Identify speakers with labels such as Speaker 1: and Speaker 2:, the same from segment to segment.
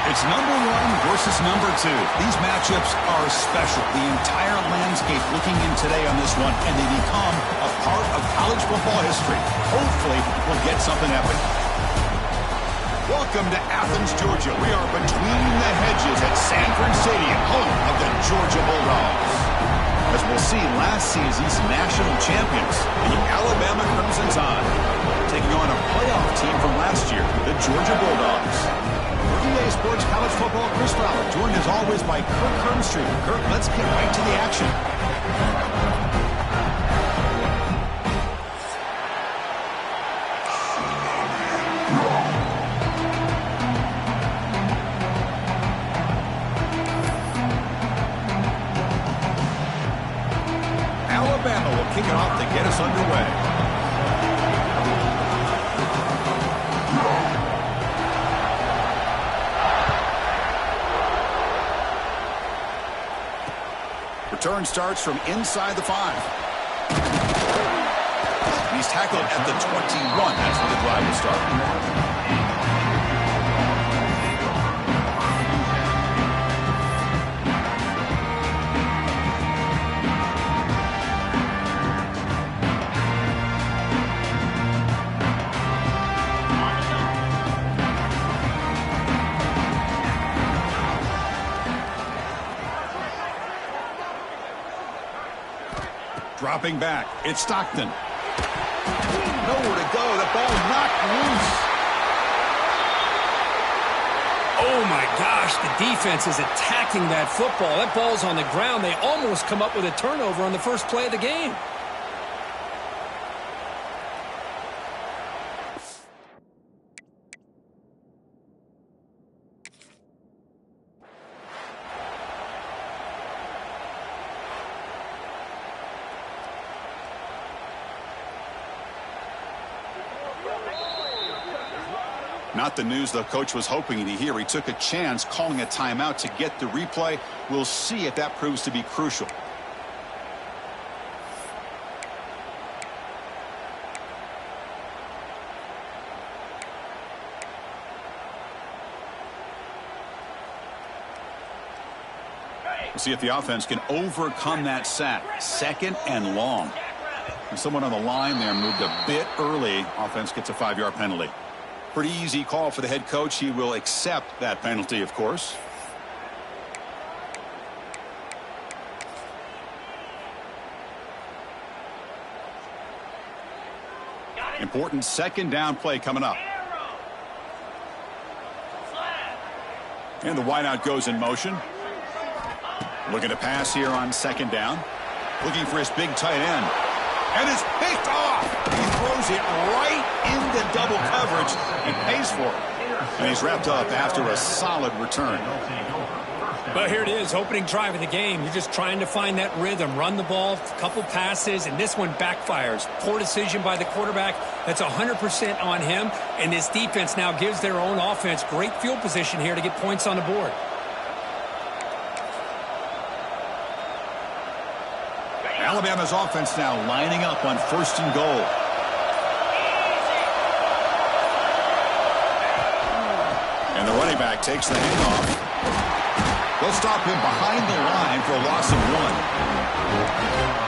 Speaker 1: It's number one versus number two. These matchups are special. The entire landscape looking in today on this one, and they become a part of college football history. Hopefully, we'll get something epic. Welcome to Athens, Georgia. We are between the hedges at Sanford Stadium, home of the Georgia Bulldogs. As we'll see, last season's national champions, the Alabama Crimson Tide, taking on a playoff team from last year, the Georgia Bulldogs. For EA Sports College Football, Chris Fowler, joined as always by Kirk Hermstreet. Kirk, let's get right to the action. Alabama will kick it off to get us underway. Return starts from inside the 5. He's tackled at the 21. That's where the drive will start. Dropping back, it's Stockton. Nowhere to go, the ball knocked loose.
Speaker 2: Oh my gosh, the defense is attacking that football. That ball's on the ground. They almost come up with a turnover on the first play of the game.
Speaker 1: Not the news the coach was hoping to hear. He took a chance calling a timeout to get the replay. We'll see if that proves to be crucial. We'll see if the offense can overcome that sack. 2nd and long. And someone on the line there moved a bit early. Offense gets a 5-yard penalty. Pretty easy call for the head coach. He will accept that penalty, of course. Important 2nd down play coming up. And the wideout goes in motion. Looking to pass here on 2nd down. Looking for his big tight end. And it's picked off. He throws it right into double coverage. He pays for it. And he's wrapped up after a solid return.
Speaker 2: But here it is, opening drive of the game. You're just trying to find that rhythm, run the ball, a couple passes, and this one backfires. Poor decision by the quarterback. That's 100% on him. And this defense now gives their own offense great field position here to get points on the board.
Speaker 1: Alabama's offense now lining up on 1st and goal. And the running back takes the handoff. They'll stop him behind the line for a loss of 1.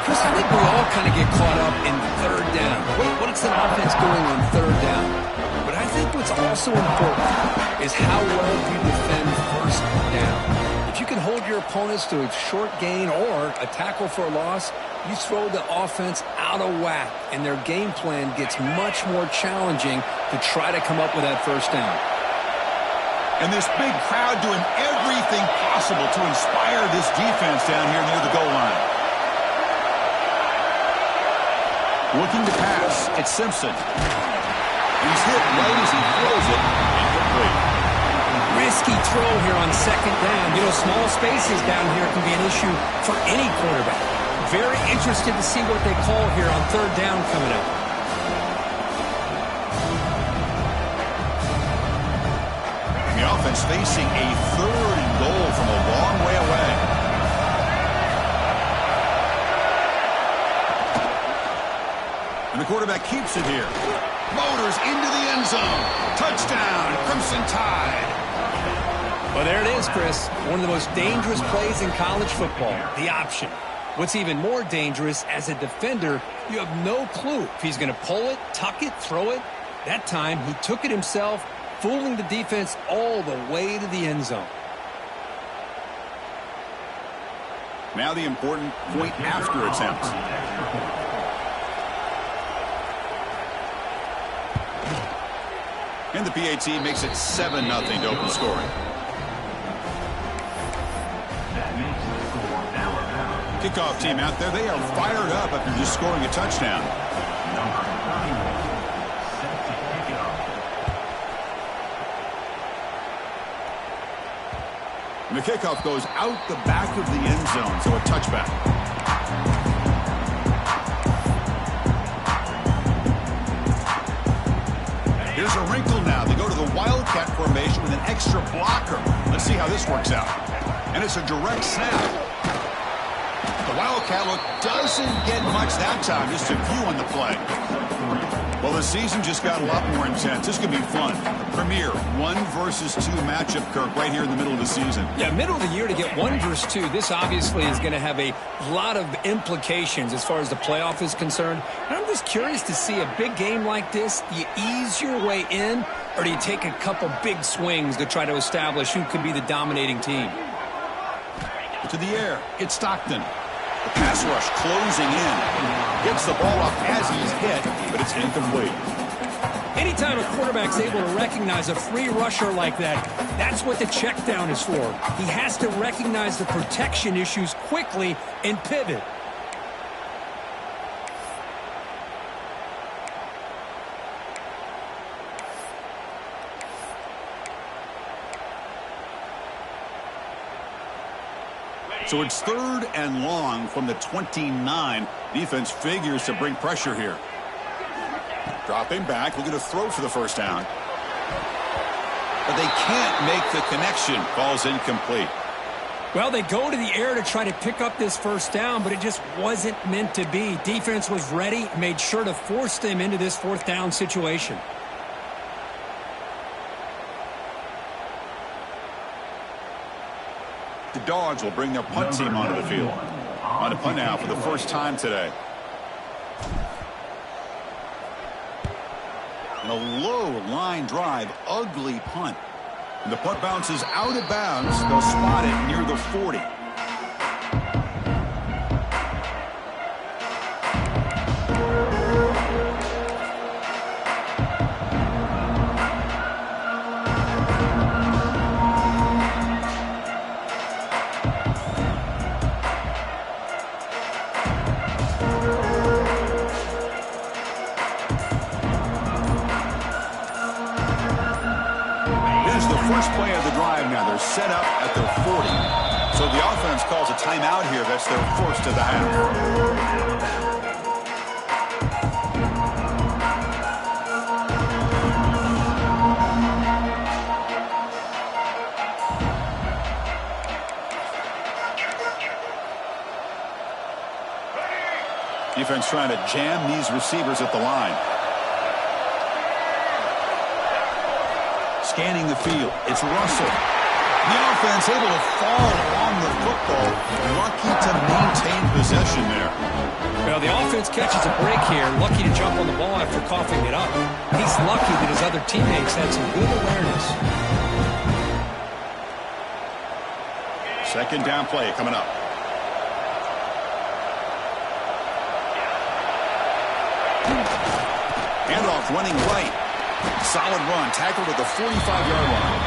Speaker 2: Chris, I think we all kind of get caught up in 3rd down. What is an offense doing on 3rd down? But I think what's also important is how well you defend 1st down. If you can hold your opponents to a short gain or a tackle for a loss, you throw the offense out of whack, and their game plan gets much more challenging to try to come up with that 1st down.
Speaker 1: And this big crowd doing everything possible to inspire this defense down here near the goal line. Looking to pass, it's Simpson. He's hit right as he throws it. Incomplete.
Speaker 2: Risky throw here on 2nd down. You know, small spaces down here can be an issue for any quarterback. Very interested to see what they call here on 3rd down coming up.
Speaker 1: And the offense facing a 3rd and goal from a long way away. And the quarterback keeps it here. Motors into the end zone. Touchdown, Crimson Tide.
Speaker 2: Well, there it is, Chris. One of the most dangerous plays in college football, the option. What's even more dangerous, as a defender, you have no clue if he's going to pull it, tuck it, throw it. That time, he took it himself, fooling the defense all the way to the end zone.
Speaker 1: Now the important point after attempt. And the PAT makes it 7-0 to open scoring. Kickoff team out there, they are fired up after just scoring a touchdown. And the kickoff goes out the back of the end zone, so a touchback. Here's a wrinkle now. They go to the Wildcat formation with an extra blocker. Let's see how this works out. And it's a direct snap. The Wildcat look doesn't get much that time. Just a few on the play. Well, the season just got a lot more intense. This could be fun. Premier 1 versus 2 matchup, Kirk, right here in the middle of the season.
Speaker 2: Yeah, middle of the year to get 1 versus 2. This obviously is going to have a lot of implications as far as the playoff is concerned. And I'm just curious to see a big game like this. Do you ease your way in, or do you take a couple big swings to try to establish who could be the dominating team?
Speaker 1: To the air, it's Stockton. The pass rush closing in. Gets the ball off as he's hit, but it's incomplete.
Speaker 2: Anytime a quarterback's able to recognize a free rusher like that, that's what the check down is for. He has to recognize the protection issues quickly and pivot.
Speaker 1: So it's 3rd and long from the 29. Defense figures to bring pressure here. Dropping back, looking to throw for the first down. But they can't make the connection. Ball's incomplete.
Speaker 2: Well, they go to the air to try to pick up this first down, but it just wasn't meant to be. Defense was ready, made sure to force them into this 4th down situation.
Speaker 1: The Dogs will bring their punt team onto the field. On a punt now for the first time today. And a low line drive, ugly punt. And the punt bounces out of bounds. They'll spot it near the 40. First play of the drive now. They're set up at their 40. So the offense calls a timeout here. That's their first of the half. Defense trying to jam these receivers at the line. Scanning the field. It's Russell. The offense able to fall on the football. Lucky to maintain possession there.
Speaker 2: Well, the offense catches a break here. Lucky to jump on the ball after coughing it up. He's lucky that his other teammates had some good awareness.
Speaker 1: 2nd down play coming up. Handoff running right. Solid run, tackled at the 45-yard line.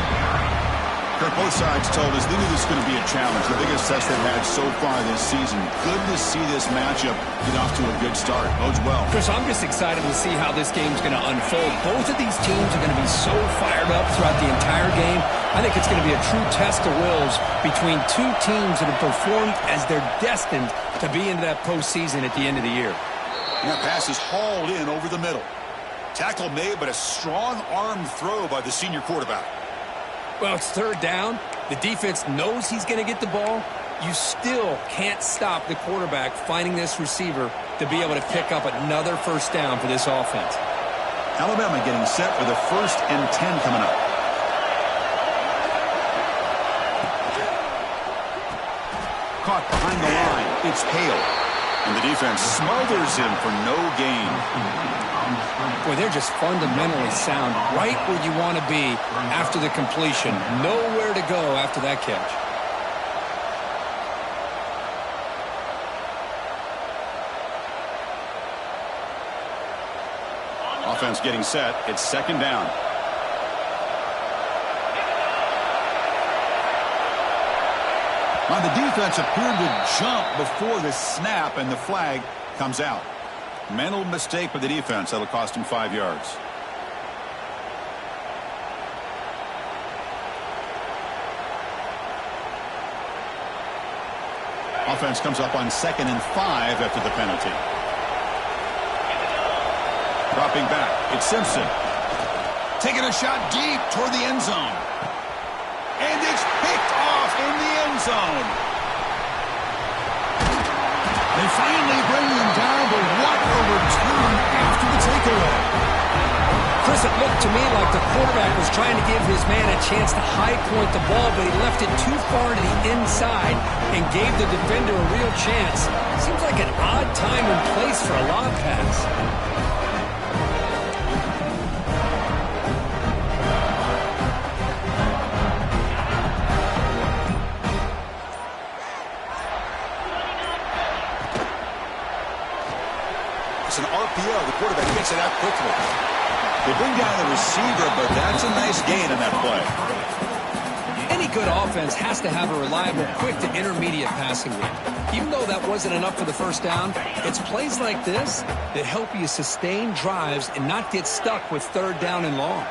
Speaker 1: Kirk, both sides told us they knew this was going to be a challenge, the biggest test they've had so far this season. Good to see this matchup get off to a good start. Bodes well.
Speaker 2: Chris, I'm just excited to see how this game's going to unfold. Both of these teams are going to be so fired up throughout the entire game. I think it's going to be a true test of wills between two teams that have performed as they're destined to be into that postseason at the end of the year.
Speaker 1: And that pass is hauled in over the middle. Tackle made, but a strong arm throw by the senior quarterback.
Speaker 2: Well, it's 3rd down. The defense knows he's going to get the ball. You still can't stop the quarterback finding this receiver to be able to pick up another first down for this offense.
Speaker 1: Alabama getting set for the 1st and 10 coming up. caught behind the line. It's Hale. And the defense smothers him for no gain.
Speaker 2: Boy, they're just fundamentally sound right where you want to be after the completion. Nowhere to go after that catch.
Speaker 1: Offense getting set. It's second down. Now the defense appeared to jump before the snap, and the flag comes out. Mental mistake by the defense. That'll cost him 5 yards. Offense comes up on 2nd and 5 after the penalty. Dropping back, it's Simpson. Taking a shot deep toward the end zone. And it's picked off in the end zone. They finally bring him down, but what a return after the takeaway.
Speaker 2: Chris, it looked to me like the quarterback was trying to give his man a chance to high point the ball, but he left it too far to the inside and gave the defender a real chance. Seems like an odd time and place for a lob pass.
Speaker 1: It's an RPO. The quarterback gets it out quickly. They bring down the receiver, but that's a nice gain in that play.
Speaker 2: Any good offense has to have a reliable, quick to intermediate passing game. Even though that wasn't enough for the first down, it's plays like this that help you sustain drives and not get stuck with 3rd down and long.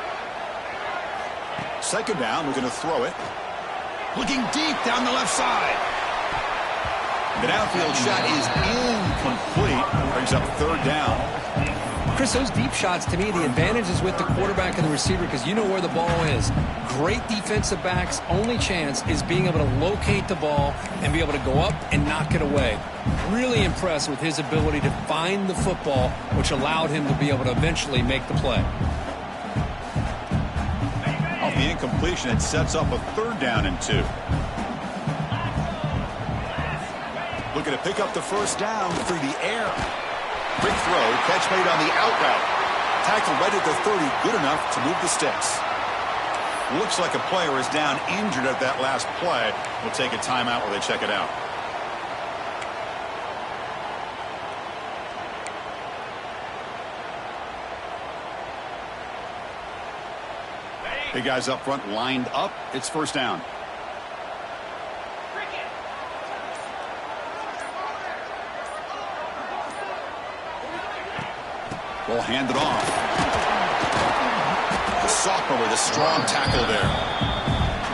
Speaker 1: Second down, we're going to throw it. Looking deep down the left side. The downfield shot is incomplete. Brings up 3rd down.
Speaker 2: Chris, those deep shots, to me, the advantage is with the quarterback and the receiver because you know where the ball is. Great defensive backs' only chance is being able to locate the ball and be able to go up and knock it away. Really impressed with his ability to find the football, which allowed him to be able to eventually make the play.
Speaker 1: Off the incompletion, it sets up a 3rd down and 2. Looking to pick up the first down through the air. Quick throw, catch made on the out route. Tackle right at the 30, good enough to move the sticks. Looks like a player is down injured at that last play. We'll take a timeout while they check it out. Big guys up front lined up. It's first down. Ball handed off. The sophomore with a strong tackle there.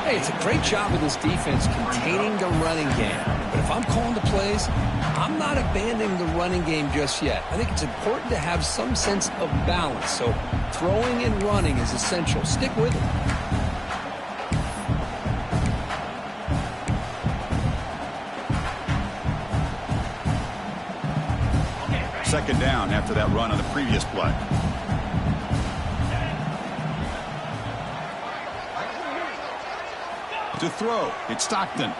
Speaker 2: Hey, it's a great job of this defense containing the running game. But if I'm calling the plays, I'm not abandoning the running game just yet. I think it's important to have some sense of balance. So throwing and running is essential. Stick with it.
Speaker 1: Second down after that run on the previous play. To throw, it's Stockton.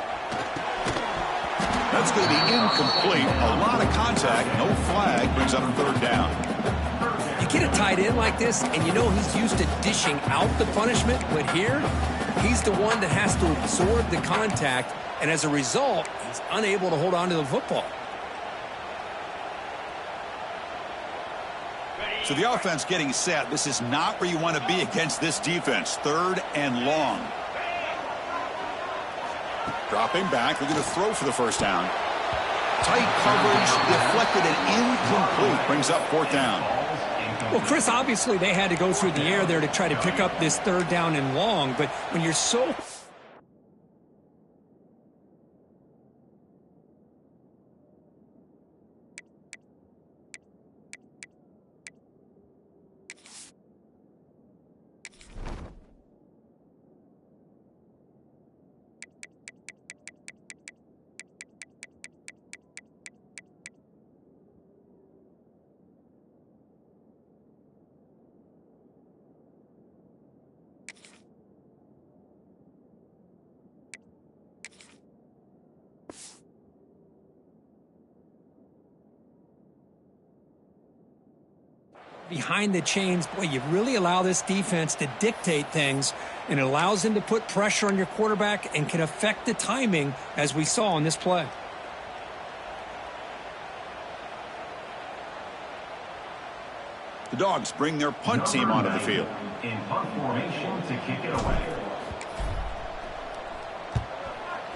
Speaker 1: That's going to be incomplete. A lot of contact, no flag, brings up 3rd down.
Speaker 2: You get a tight end like this, and you know he's used to dishing out the punishment, but here, he's the one that has to absorb the contact, and as a result, he's unable to hold on to the football.
Speaker 1: So the offense getting set. This is not where you want to be against this defense. 3rd and long. Dropping back. They're going to throw for the first down. Tight coverage, deflected and incomplete. Brings up 4th down.
Speaker 2: Well, Chris, obviously they had to go through the air there to try to pick up this 3rd down and long, but when you're so... behind the chains, boy, you really allow this defense to dictate things, and it allows them to put pressure on your quarterback and can affect the timing, as we saw on this play.
Speaker 1: The Dogs bring their punt team onto the field.
Speaker 3: In punt formation to kick it away.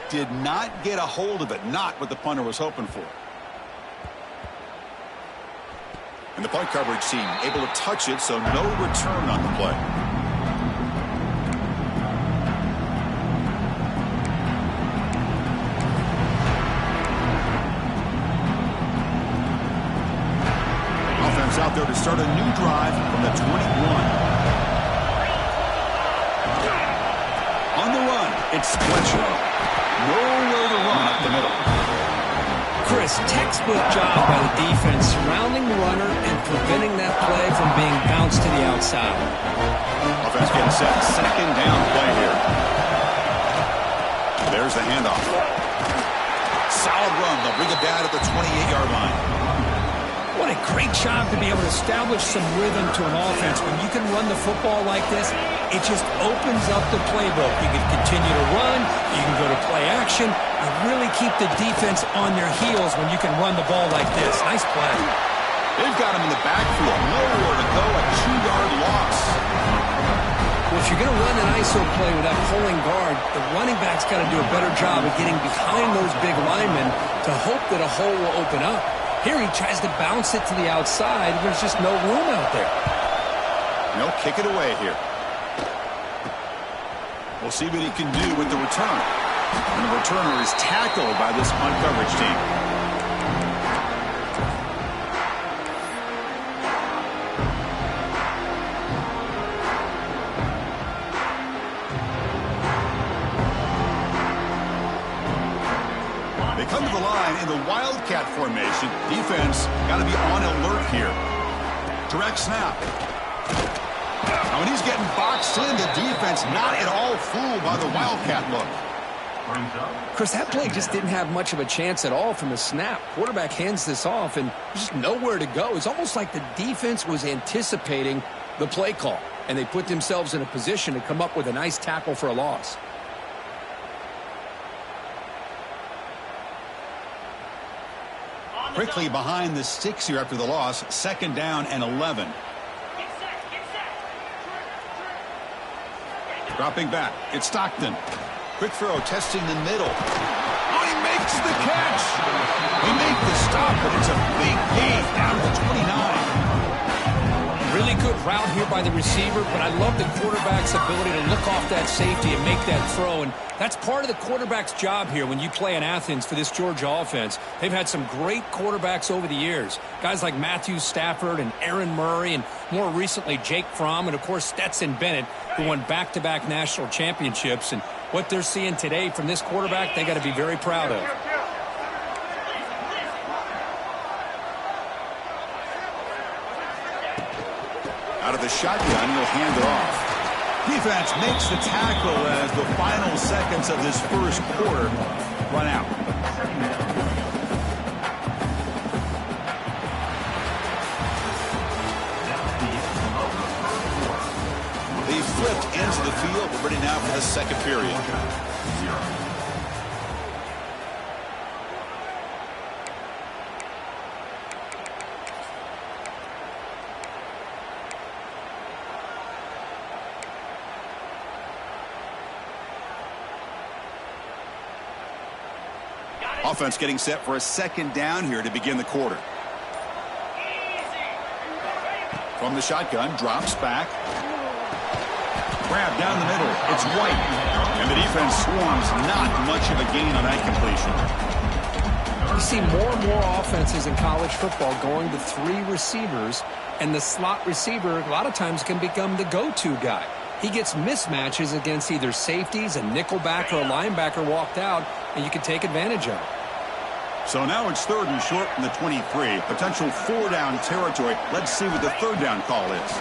Speaker 1: Did not get a hold of it, not what the punter was hoping for. And the punt coverage team able to touch it, so no return on the play. Offense out there to start a new drive from the 21. On the run, it's Fletcher. Nowhere to run up the middle.
Speaker 2: Chris, textbook job by the defense surrounding the runner and preventing that play from being bounced to the outside.
Speaker 1: Offense getting set. Second down play here. There's the handoff. Solid run. They'll bring it down at the 28-yard line.
Speaker 2: What a great job to be able to establish some rhythm to an offense. When you can run the football like this, it just opens up the playbook. You can continue to run. You can go to play action. You really keep the defense on their heels when you can run the ball like this. Nice play.
Speaker 1: They've got him in the backfield. Nowhere to go. A 2-yard loss.
Speaker 2: Well, if you're going to run an ISO play with that pulling guard, the running back's got to do a better job of getting behind those big linemen to hope that a hole will open up. Here he tries to bounce it to the outside. There's just no room out there.
Speaker 1: No, kick it away here. We'll see what he can do with the return. And the returner is tackled by this punt coverage team. They come to the line in the Wildcat formation. Defense got to be on alert here. Direct snap. Now when he's getting boxed in, the defense not at all fooled by the Wildcat look.
Speaker 2: Chris, that play just didn't have much of a chance at all from the snap. Quarterback hands this off, and there's just nowhere to go. It's almost like the defense was anticipating the play call, and they put themselves in a position to come up with a nice tackle for a loss.
Speaker 1: Quickly behind the sticks here after the loss. Second down and 11. Dropping back. It's Stockton. Quick throw, testing the middle. Oh, he makes the catch. He made the stop, but it's a big gain down to 29.
Speaker 2: Really good route here by the receiver, but I love the quarterback's ability to look off that safety and make that throw. And that's part of the quarterback's job here when you play in Athens for this Georgia offense. They've had some great quarterbacks over the years. Guys like Matthew Stafford and Aaron Murray, and more recently Jake Fromm, and of course Stetson Bennett, who won back-to-back national championships. And what they're seeing today from this quarterback, they got to be very proud of.
Speaker 1: Out of the shotgun, he'll hand it off. Defense makes the tackle as the final seconds of this first quarter run out. They flipped into the field. We're ready now for the second period. Offense getting set for a second down here to begin the quarter. From the shotgun, drops back. Grab down the middle. It's White. And the defense swarms. Not much of a gain on that completion.
Speaker 2: You see more and more offenses in college football going to 3 receivers, and the slot receiver a lot of times can become the go-to guy. He gets mismatches against either safeties, a nickelback, or a linebacker walked out, and you can take advantage of it.
Speaker 1: So now it's third and short from the 23. Potential 4-down territory. Let's see what the third down call is.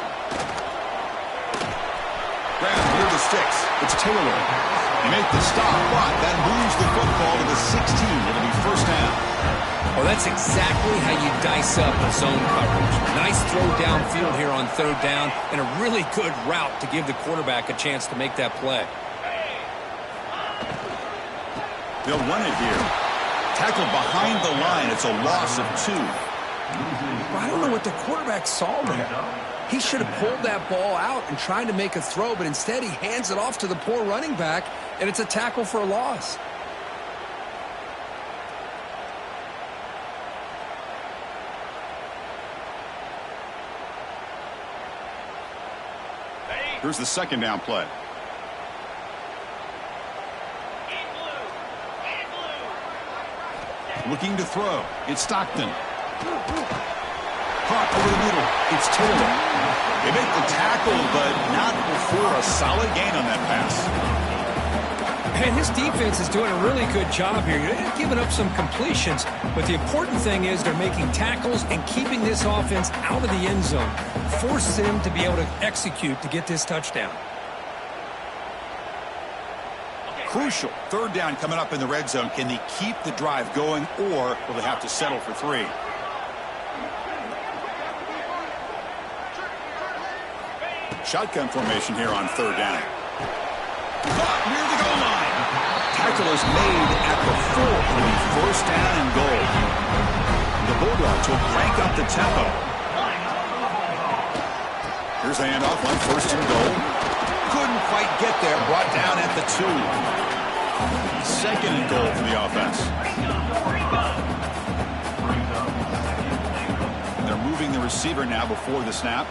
Speaker 1: Grab near the sticks. It's Taylor. They make the stop, but that moves the football to the 16. It'll be first down.
Speaker 2: Well, that's exactly how you dice up a zone coverage. Nice throw downfield here on third down, and a really good route to give the quarterback a chance to make that play.
Speaker 1: They'll run it here. Tackle behind the line. It's a loss of 2.
Speaker 2: I don't know what the quarterback saw there. He should have pulled that ball out and tried to make a throw, but instead he hands it off to the poor running back, and it's a tackle for a loss.
Speaker 1: Here's the second down play. Looking to throw. It's Stockton. Caught over the middle. It's Taylor. They make the tackle, but not before a solid gain on that pass.
Speaker 2: And his defense is doing a really good job here. They're giving up some completions, but the important thing is they're making tackles and keeping this offense out of the end zone. Force them to be able to execute to get this touchdown.
Speaker 1: Crucial. Third down coming up in the red zone. Can they keep the drive going, or will they have to settle for 3? Shotgun formation here on third down. Caught near the goal line. Tackle is made at the 4. It'll be first down and goal. The Bulldogs will crank up the tempo. Here's the handoff on first and goal. Couldn't quite get there. Brought down at the 2. Second and goal for the offense. They're moving the receiver now before the snap.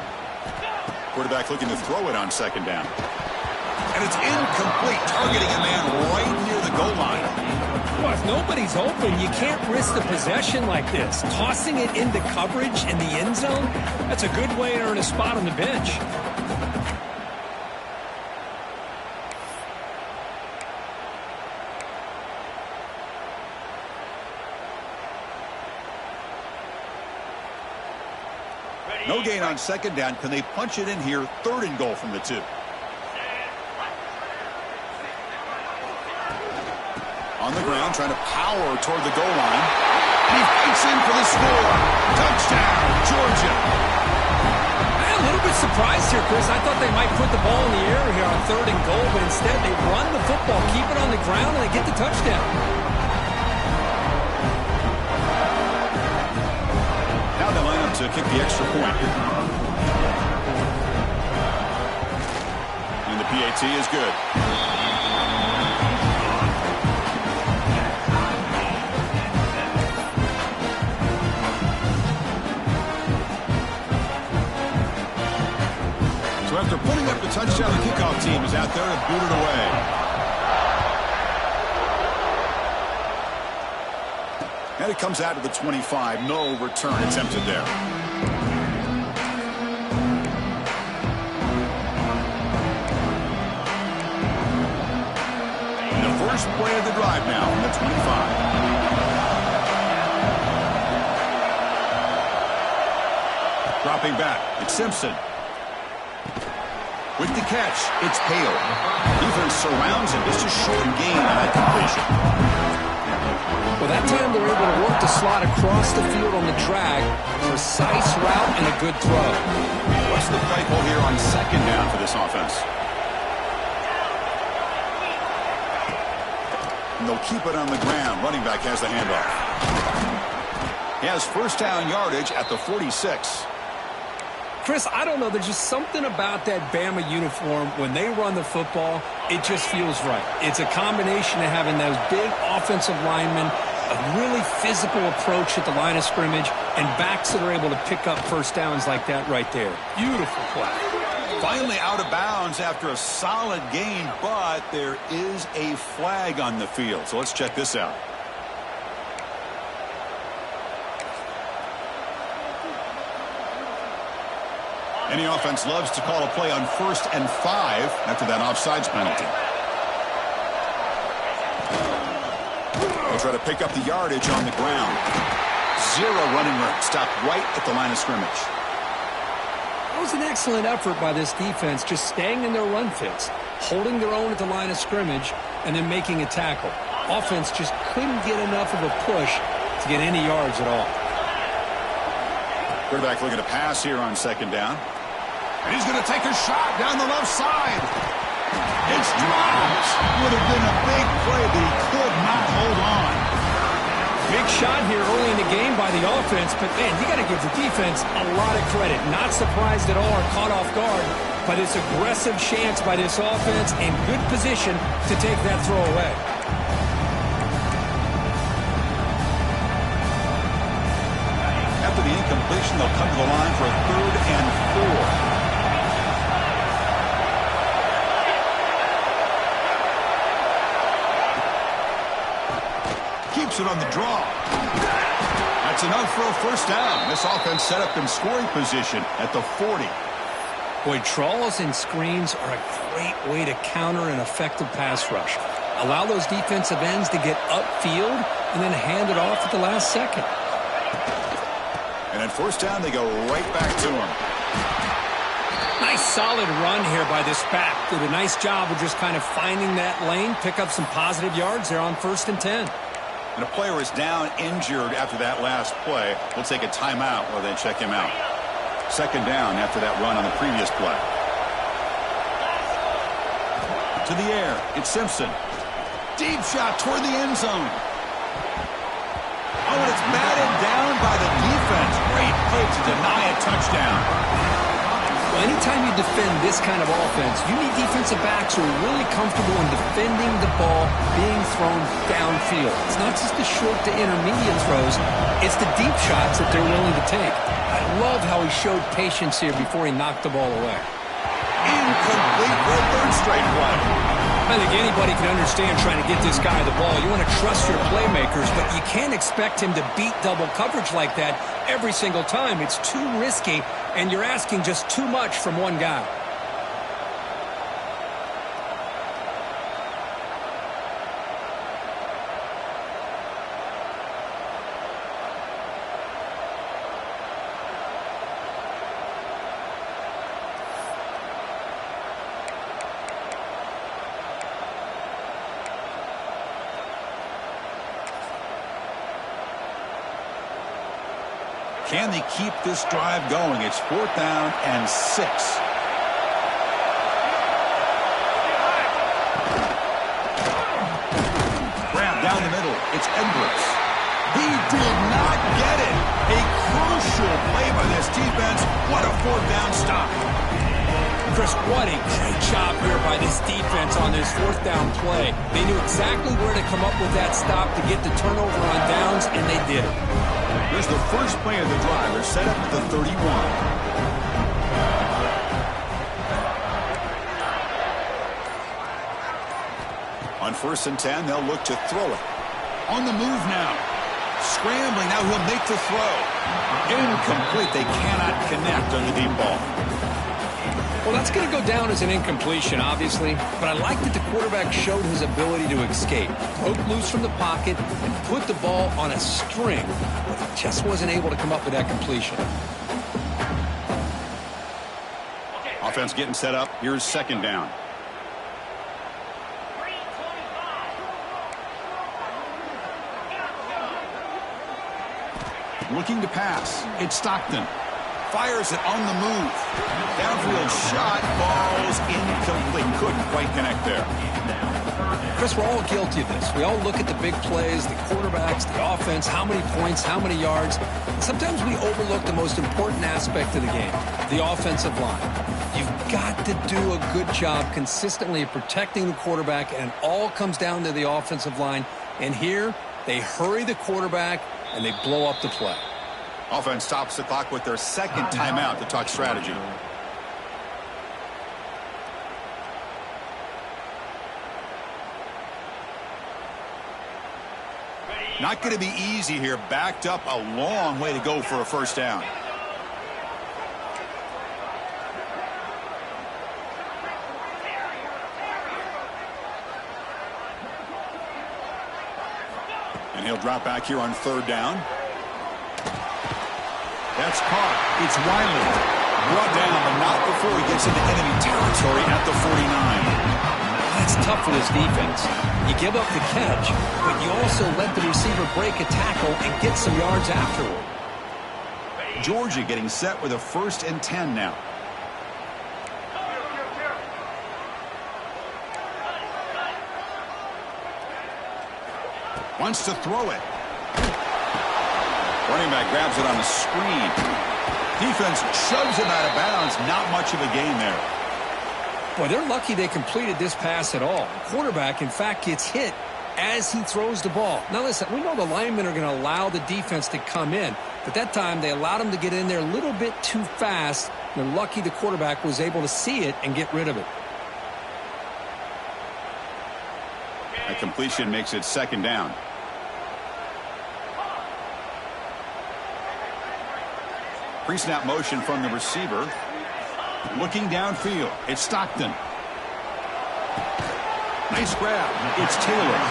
Speaker 1: Quarterback looking to throw it on second down. And it's incomplete, targeting a man right near the goal line.
Speaker 2: Well, if nobody's open, you can't risk the possession like this. Tossing it into coverage in the end zone, that's a good way to earn a spot on the bench.
Speaker 1: No gain on second down. Can they punch it in here? Third and goal from the 2. On the ground, trying to power toward the goal line. He fights in for the score. Touchdown, Georgia.
Speaker 2: I'm a little bit surprised here, Chris. I thought they might put the ball in the air here on third and goal, but instead they run the football, keep it on the ground, and they get the touchdown.
Speaker 1: Now they line up to kick the extra point. And the PAT is good. So after putting up the touchdown, the kickoff team is out there to boot it away. And it comes out to the 25. No return attempted there. The first play of the drive now from the 25. Dropping back. It's Simpson. With the catch, it's Hale. Defense surrounds him. Just a short gain on that completion.
Speaker 2: Well, that time they're able to work the slot across the field on the drag. Precise route and a good throw.
Speaker 1: What's the play call here on second down for this offense? And they'll keep it on the ground. Running back has the handoff. He has first down yardage at the 46.
Speaker 2: Chris, I don't know. There's just something about that Bama uniform. When they run the football, it just feels right. It's a combination of having those big offensive linemen, a really physical approach at the line of scrimmage, and backs that are able to pick up first downs like that right there. Beautiful play.
Speaker 1: Finally out of bounds after a solid gain, but there is a flag on the field. So let's check this out. Any offense loves to call a play on 1st and 5 after that offsides penalty. They'll try to pick up the yardage on the ground. 0 running room. Stopped right at the line of scrimmage.
Speaker 2: That was an excellent effort by this defense, just staying in their run fits, holding their own at the line of scrimmage, and then making a tackle. Offense just couldn't get enough of a push to get any yards at all.
Speaker 1: Quarterback looking to pass here on second down. And he's going to take a shot down the left side. It's dropped. Would have been a big play, but he could not hold on.
Speaker 2: Big shot here early in the game by the offense, but man, you got to give the defense a lot of credit. Not surprised at all or caught off guard by this aggressive chance by this offense in good position to take that throw away.
Speaker 1: After the incompletion, they'll come to the line for a 3rd and 4. Keeps it on the draw. That's enough for a first down. This offense set up in scoring position at the 40.
Speaker 2: Boy, draws and screens are a great way to counter an effective pass rush. Allow those defensive ends to get upfield and then hand it off at the last second.
Speaker 1: And at first down, they go right back to him.
Speaker 2: Nice solid run here by this back. Did a nice job of just kind of finding that lane, pick up some positive yards there on 1st and 10.
Speaker 1: And a player is down injured after that last play. We'll take a timeout while they check him out. 2nd down after that run on the previous play. To the air, it's Simpson. Deep shot toward the end zone. Oh, and it's batted down by the defense. Great play to deny a touchdown.
Speaker 2: Well, anytime you defend this kind of offense, you need defensive backs who are really comfortable in defending the ball being thrown downfield. It's not just the short to intermediate throws, it's the deep shots that they're willing to take. I love how he showed patience here before he knocked the ball away.
Speaker 1: Incomplete for a 3rd straight play.
Speaker 2: I think anybody can understand trying to get this guy the ball. You want to trust your playmakers, but you can't expect him to beat double coverage like that every single time. It's too risky, and you're asking just too much from one guy.
Speaker 1: Can they keep this drive going? It's 4th down and 6. Grab down the middle. It's Edwards. He did not get it. A crucial play by this defense. What a 4th down stop.
Speaker 2: Chris, what a great job here by this defense on this 4th down play. They knew exactly where to come up with that stop to get the turnover on downs, and they did it.
Speaker 1: Here's the first play of the drive. They're set up at the 31. On 1st and 10, they'll look to throw it. On the move now. Scrambling. Now he'll make the throw. Incomplete. They cannot connect on the deep ball.
Speaker 2: Well, that's going to go down as an incompletion, obviously, but I like that the quarterback showed his ability to escape, broke loose from the pocket, and put the ball on a string, but he just wasn't able to come up with that completion.
Speaker 1: Offense getting set up. Here's 2nd down. Looking to pass. It's Stockton. Fires it on the move. Downfield shot. Ball's incomplete. Couldn't quite connect there.
Speaker 2: Chris, we're all guilty of this. We all look at the big plays, the quarterbacks, the offense, how many points, how many yards. Sometimes we overlook the most important aspect of the game, the offensive line. You've got to do a good job consistently of protecting the quarterback, and it all comes down to the offensive line. And here, they hurry the quarterback, and they blow up the play.
Speaker 1: Offense stops the clock with their 2nd timeout to talk strategy. Not going to be easy here. Backed up a long way to go for a 1st down. And he'll drop back here on 3rd down. That's caught. It's Wiley. Brought down, but not before he gets into enemy territory at the 49.
Speaker 2: That's tough for this defense. You give up the catch, but you also let the receiver break a tackle and get some yards afterward.
Speaker 1: Georgia getting set with a 1st and 10 now. Wants to throw it. Running back grabs it on a screen. Defense shoves him out of bounds. Not much of a gain there.
Speaker 2: Boy, they're lucky they completed this pass at all. The quarterback, in fact, gets hit as he throws the ball. Now, listen, we know the linemen are going to allow the defense to come in, but that time they allowed him to get in there a little bit too fast. They're lucky the quarterback was able to see it and get rid of it.
Speaker 1: A completion makes it 2nd down. Pre-snap motion from the receiver. Looking downfield. It's Stockton. Nice grab. It's Taylor.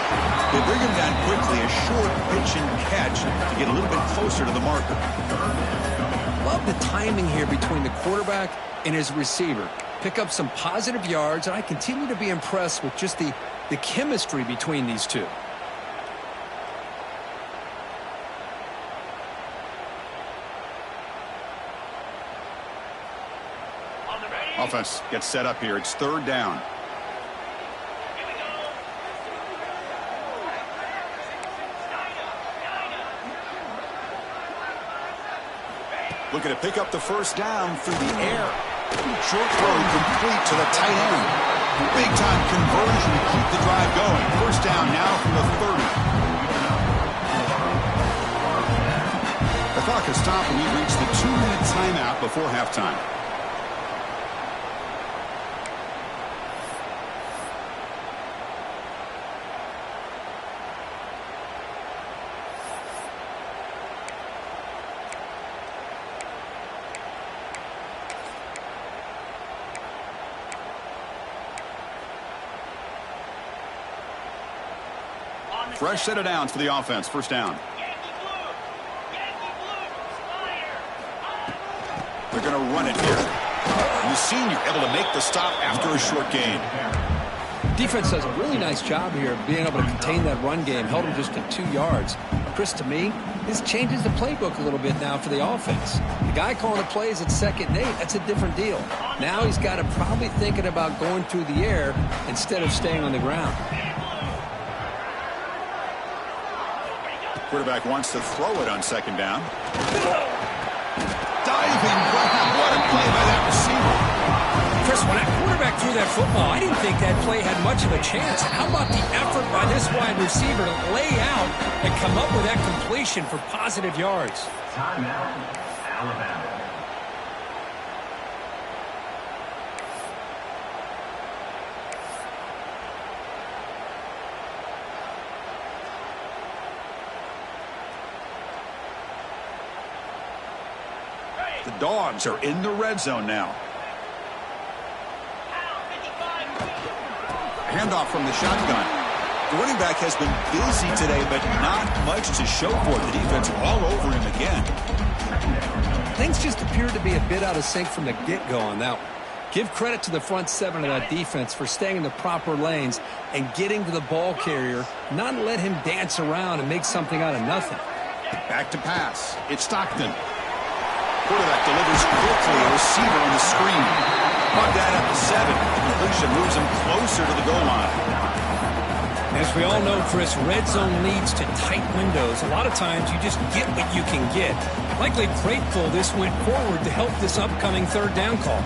Speaker 1: They bring him down quickly. A short pitch and catch to get a little bit closer to the marker.
Speaker 2: Love the timing here between the quarterback and his receiver. Pick up some positive yards, and I continue to be impressed with just the chemistry between these two.
Speaker 1: Offense gets set up here. It's 3rd down. Looking to pick up the 1st down through the air. Short throw complete to the tight end. Big time conversion to keep the drive going. 1st down now from the 30. The clock has stopped and we've reached the 2-minute timeout before halftime. Fresh set of downs for the offense. 1st down. They're going to run it here. The senior able to make the stop after a short gain.
Speaker 2: Defense does a really nice job here of being able to contain that run game. Held him just to 2 yards. Chris, to me, this changes the playbook a little bit now for the offense. The guy calling the plays at 2nd and 8, that's a different deal. Now he's got to probably thinking about going through the air instead of staying on the ground.
Speaker 1: Quarterback wants to throw it on 2nd down. Diving grab. What a play by that receiver.
Speaker 2: Chris, when that quarterback threw that football, I didn't think that play had much of a chance. How about the effort by this wide receiver to lay out and come up with that completion for positive yards?
Speaker 3: Timeout, Alabama.
Speaker 1: The Dogs are in the red zone now. Handoff from the shotgun. The running back has been busy today, but not much to show for it. The defense all over him again.
Speaker 2: Things just appeared to be a bit out of sync from the get-go on that one. Give credit to the front 7 of that defense for staying in the proper lanes and getting to the ball carrier, not let him dance around and make something out of nothing.
Speaker 1: Back to pass. It's Stockton. Quarterback delivers quickly. A receiver on the screen. Caught that at the 7. The completion moves him closer to the goal line.
Speaker 2: As we all know, Chris, red zone leads to tight windows. A lot of times you just get what you can get. Likely grateful this went forward to help this upcoming 3rd down call.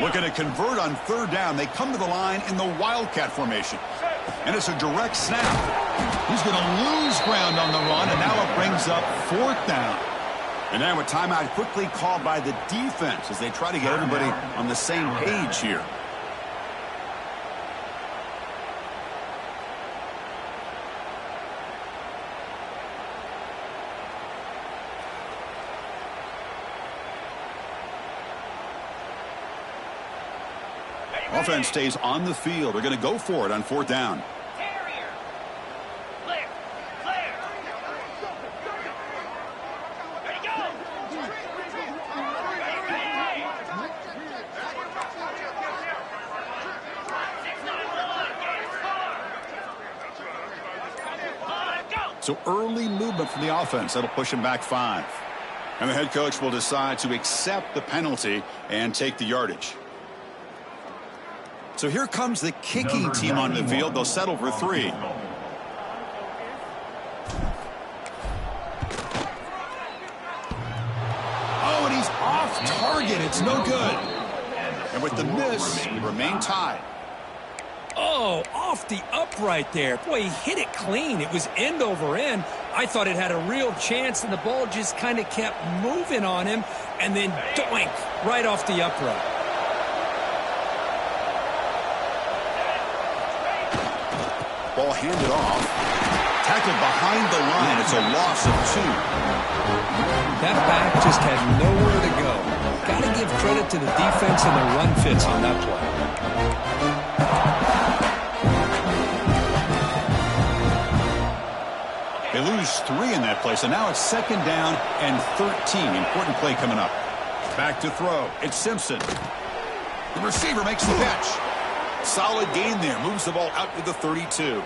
Speaker 1: Looking to convert on 3rd down. They come to the line in the Wildcat formation. And it's a direct snap. He's going to lose ground on the run, and now it brings up 4th down. And now a timeout quickly called by the defense as they try to get everybody on the same page here. Offense stays on the field. They're going to go for it on 4th down. So early movement from the offense. That'll push him back 5. And the head coach will decide to accept the penalty and take the yardage. So here comes the kicking team on the field. They'll settle for 3. Oh, and he's off target. It's no good. And with the miss, we remain tied.
Speaker 2: Oh, off the upright there. Boy, he hit it clean. It was end over end. I thought it had a real chance, and the ball just kind of kept moving on him, and then doink, right off the upright.
Speaker 1: Ball handed off. Tackled behind the line. It's a loss of 2.
Speaker 2: That back just had nowhere to go. Got to give credit to the defense and the run fits on that play.
Speaker 1: They lose 3 in that play, so now it's 2nd down and 13. Important play coming up. Back to throw. It's Simpson. The receiver makes the catch. Solid gain there. Moves the ball out to the 32.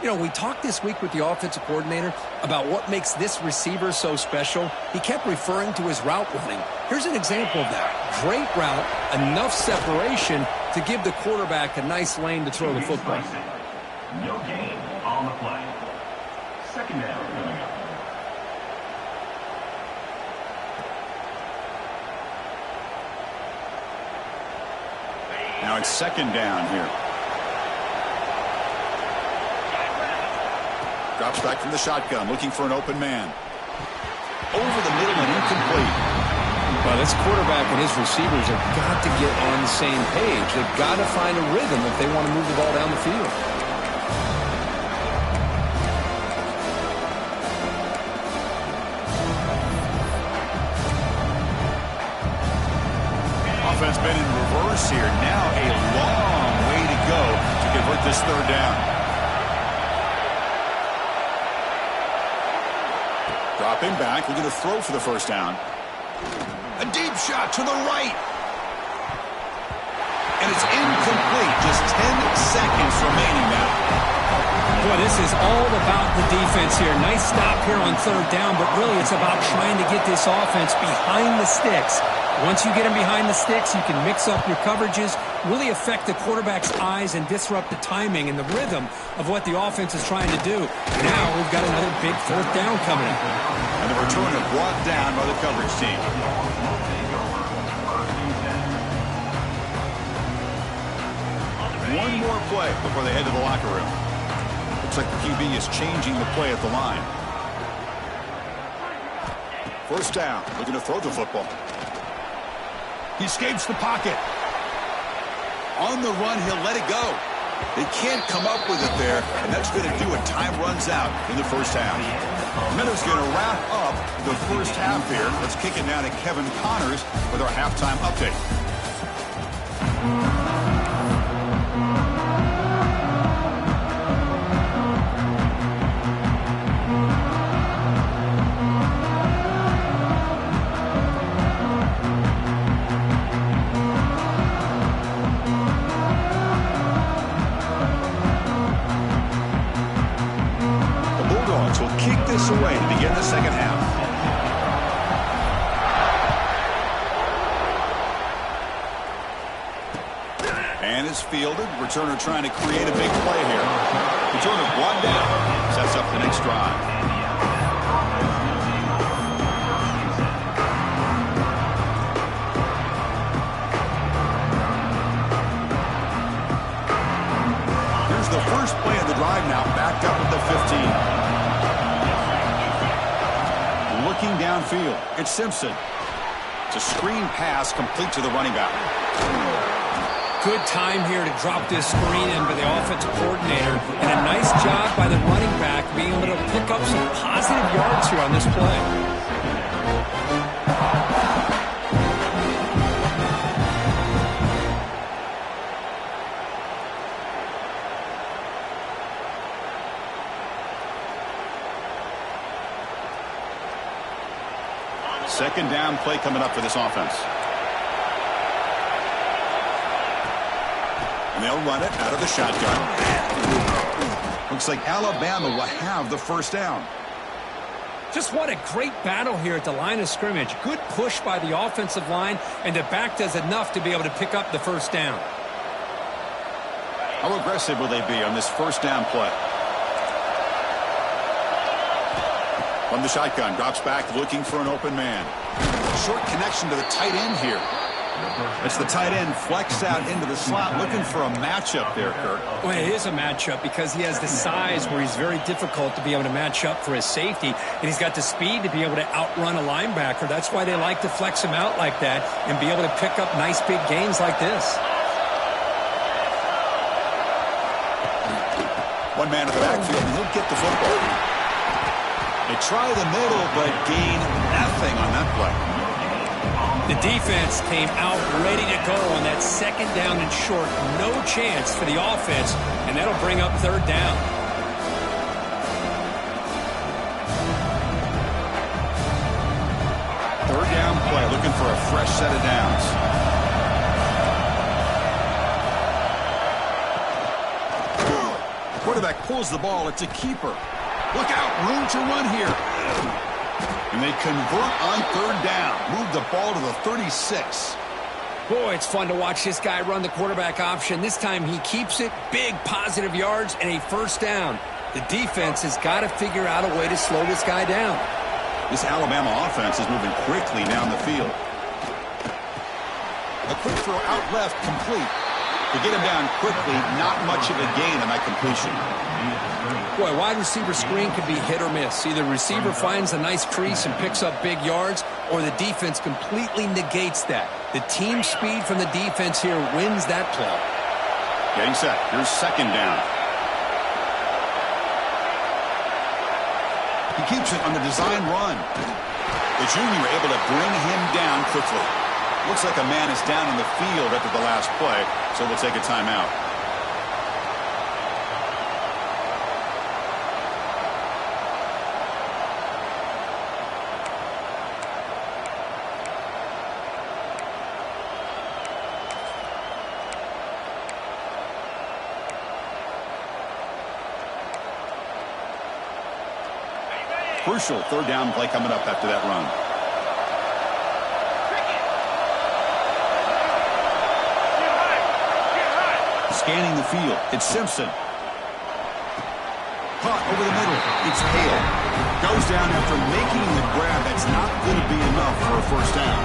Speaker 2: You know, we talked this week with the offensive coordinator about what makes this receiver so special. He kept referring to his route running. Here's an example of that. Great route, enough separation to give the quarterback a nice lane to throw the football.
Speaker 3: No gain on the play. 2nd down.
Speaker 1: Now it's 2nd down here. Drops back from the shotgun, looking for an open man. Over the middle and incomplete.
Speaker 2: Well, this quarterback and his receivers have got to get on the same page. They've got to find a rhythm if they want to move the ball down the field.
Speaker 1: Offense been in reverse here. Now a long way to go to convert this 3rd down. Dropping back, looking to throw for the 1st down. A deep shot to the right. And it's incomplete. Just 10 seconds remaining now.
Speaker 2: Boy, this is all about the defense here. Nice stop here on 3rd down, but really it's about trying to get this offense behind the sticks. Once you get them behind the sticks, you can mix up your coverages, really affect the quarterback's eyes and disrupt the timing and the rhythm of what the offense is trying to do. Now we've got another big 4th down coming up.
Speaker 1: And the return is brought down by the coverage team. One more play before they head to the locker room. Looks like the QB is changing the play at the line. 1st down, looking to throw the football. He escapes the pocket. On the run, he'll let it go. They can't come up with it there, and that's going to do it. Time runs out in the 1st half. Meadows going to wrap up the 1st half here. Let's kick it now to Kevin Connors with our halftime update. This away to begin the 2nd half. And is fielded. Returner trying to create a big play here. Returner brought down. Sets up the next drive. Here's the first play of the drive now, backed up at the 15. Looking downfield, it's Simpson. It's a screen pass complete to the running back.
Speaker 2: Good time here to drop this screen in by the offensive coordinator, and a nice job by the running back being able to pick up some positive yards here on this play.
Speaker 1: Second down play coming up for this offense. And they'll run it out of the shotgun. Looks like Alabama will have the first down.
Speaker 2: Just what a great battle here at the line of scrimmage. Good push by the offensive line, and the back does enough to be able to pick up the first down.
Speaker 1: How aggressive will they be on this first down play? From the shotgun, drops back looking for an open man. Short connection to the tight end here. It's the tight end flex out into the slot, looking for a matchup there, Kirk.
Speaker 2: Well, it is a matchup because he has the size where he's very difficult to be able to match up for his safety, and he's got the speed to be able to outrun a linebacker. That's why they like to flex him out like that and be able to pick up nice big gains like this.
Speaker 1: One man in the backfield, and he'll get the football. They try the middle, but gain nothing on that play.
Speaker 2: The defense came out ready to go on that second down and short. No chance for the offense, and that'll bring up third down.
Speaker 1: Third down play, looking for a fresh set of downs. Quarterback pulls the ball. It's a keeper. Look out, room to run here. And they convert on third down. Move the ball to the 36.
Speaker 2: Boy, it's fun to watch this guy run the quarterback option. This time he keeps it. Big positive yards and a first down. The defense has got to figure out a way to slow this guy down.
Speaker 1: This Alabama offense is moving quickly down the field. A quick throw out left, complete. To get him down quickly, not much of a gain on that completion.
Speaker 2: Boy, wide receiver screen could be hit or miss. Either receiver finds a nice crease and picks up big yards, or the defense completely negates that. The team speed from the defense here wins that play.
Speaker 1: Getting set. Here's second down. He keeps it on the design run. The junior able to bring him down quickly. Looks like a man is down in the field after the last play, so we'll take a timeout. Crucial third down play coming up after that run. Scanning the field, it's Simpson. Caught over the middle, it's Hale. Goes down after making the grab. That's not going to be enough for a first down.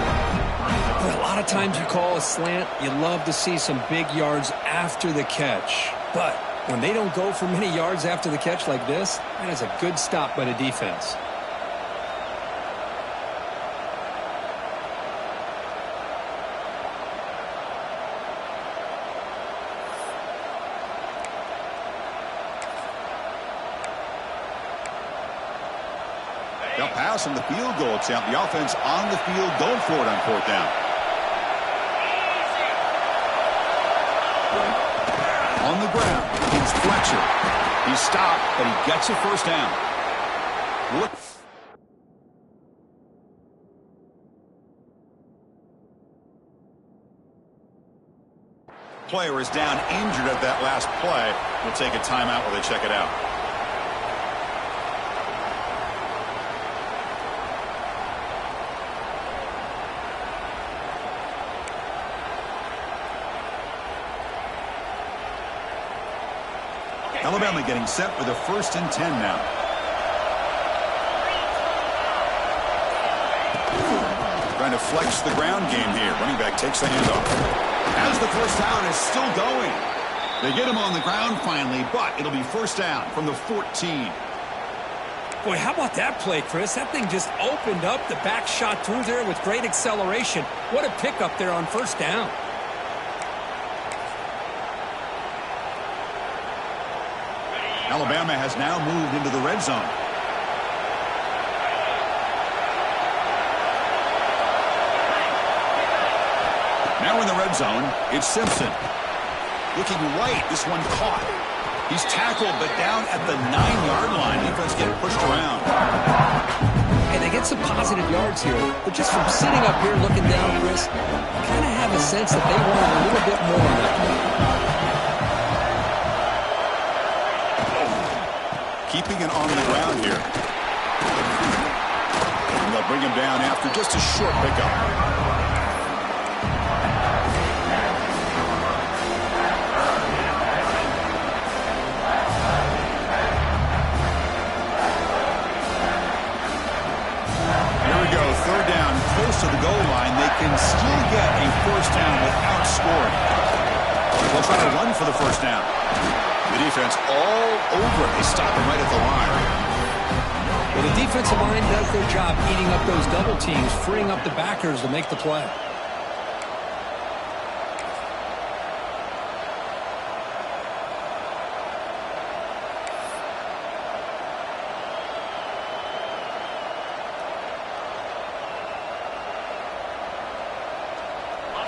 Speaker 2: But a lot of times you call a slant, you love to see some big yards after the catch. But when they don't go for many yards after the catch like this, that is a good stop by the defense.
Speaker 1: They'll pass on the field goal attempt. The offense on the field going for it on fourth down. On the ground, it's Fletcher. He's stopped, but he gets a first down. What? Player is down injured at that last play. We'll take a timeout while they check it out. Alabama getting set for the 1st and 10 now. Trying to flex the ground game here. Running back takes the handoff. As the first down is still going. They get him on the ground finally, but it'll be first down from the 14.
Speaker 2: Boy, how about that play, Chris? That thing just opened up. The back shot through there with great acceleration. What a pickup there on first down.
Speaker 1: Alabama has now moved into the red zone. Now in the red zone, it's Simpson. Looking right, this one caught. He's tackled, but down at the 9-yard line. Defense getting pushed around.
Speaker 2: And they get some positive yards here, but just from sitting up here looking down, Chris, I kind of have a sense that they wanted a little bit more on that play.
Speaker 1: keeping it on the ground here. And they'll bring him down after just a short pickup. Third down, close to the goal line. They can still get a first down without scoring. They'll try to run for the first down. The defense all over. They stop him right at the line.
Speaker 2: Well, the defensive line does their job eating up those double teams, freeing up the backers to make the play.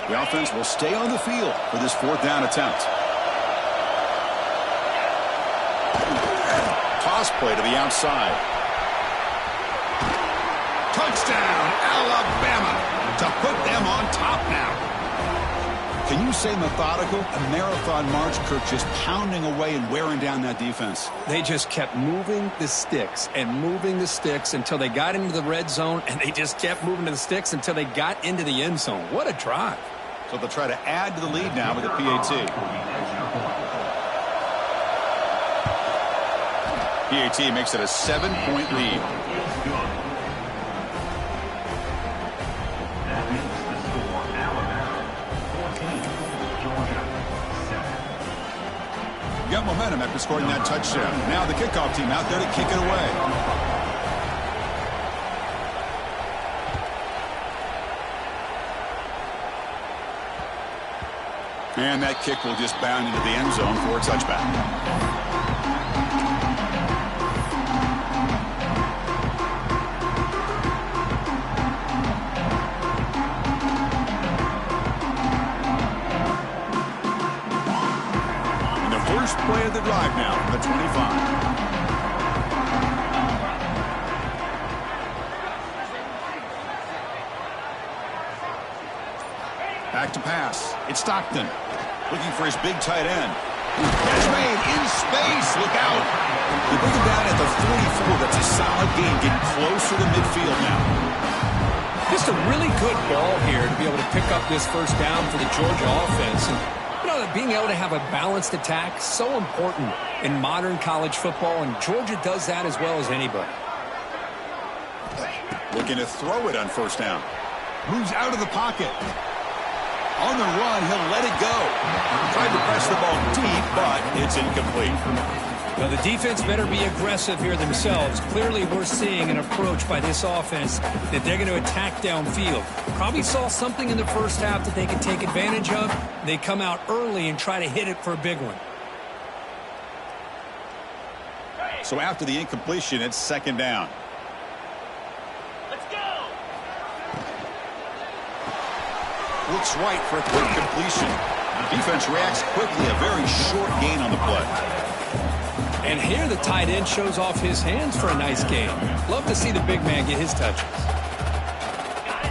Speaker 1: The offense will stay on the field for this fourth down attempt. Toss play to the outside. Touchdown, Alabama, to put them on top now. Can you say methodical? A marathon march, Kirk, just pounding away and wearing down that defense.
Speaker 2: They just kept moving the sticks and moving the sticks until they got into the red zone, and they just kept moving the sticks until they got into the end zone. What a drive.
Speaker 1: So they'll try to add to the lead now with a PAT. PAT makes it a 7-point lead.
Speaker 3: That makes the score Alabama 14, Georgia 7.
Speaker 1: You got momentum after scoring that touchdown. Now the kickoff team out there to kick it away. And that kick will just bound into the end zone for a touchback. And the first play of the drive now from the 25. Back to pass. It's Stockton. Looking for his big tight end. Catch made in space. Look out. They bring him down at the 44. That's a solid gain. Getting closer to midfield now.
Speaker 2: Just a really good ball here to be able to pick up this first down for the Georgia offense. And, you know, being able to have a balanced attack, so important in modern college football, and Georgia does that as well as anybody.
Speaker 1: Looking to throw it on first down. Moves out of the pocket. On the run, he'll let it go. Tried to press the ball deep, but it's incomplete.
Speaker 2: Well, the defense better be aggressive here themselves. Clearly, we're seeing an approach by this offense that they're going to attack downfield. Probably saw something in the first half that they could take advantage of. They come out early and try to hit it for a big one.
Speaker 1: So after the incompletion, it's second down. Looks right for a quick completion. Defense reacts quickly. A very short gain on the play.
Speaker 2: And here the tight end shows off his hands for a nice gain. Love to see the big man get his touches.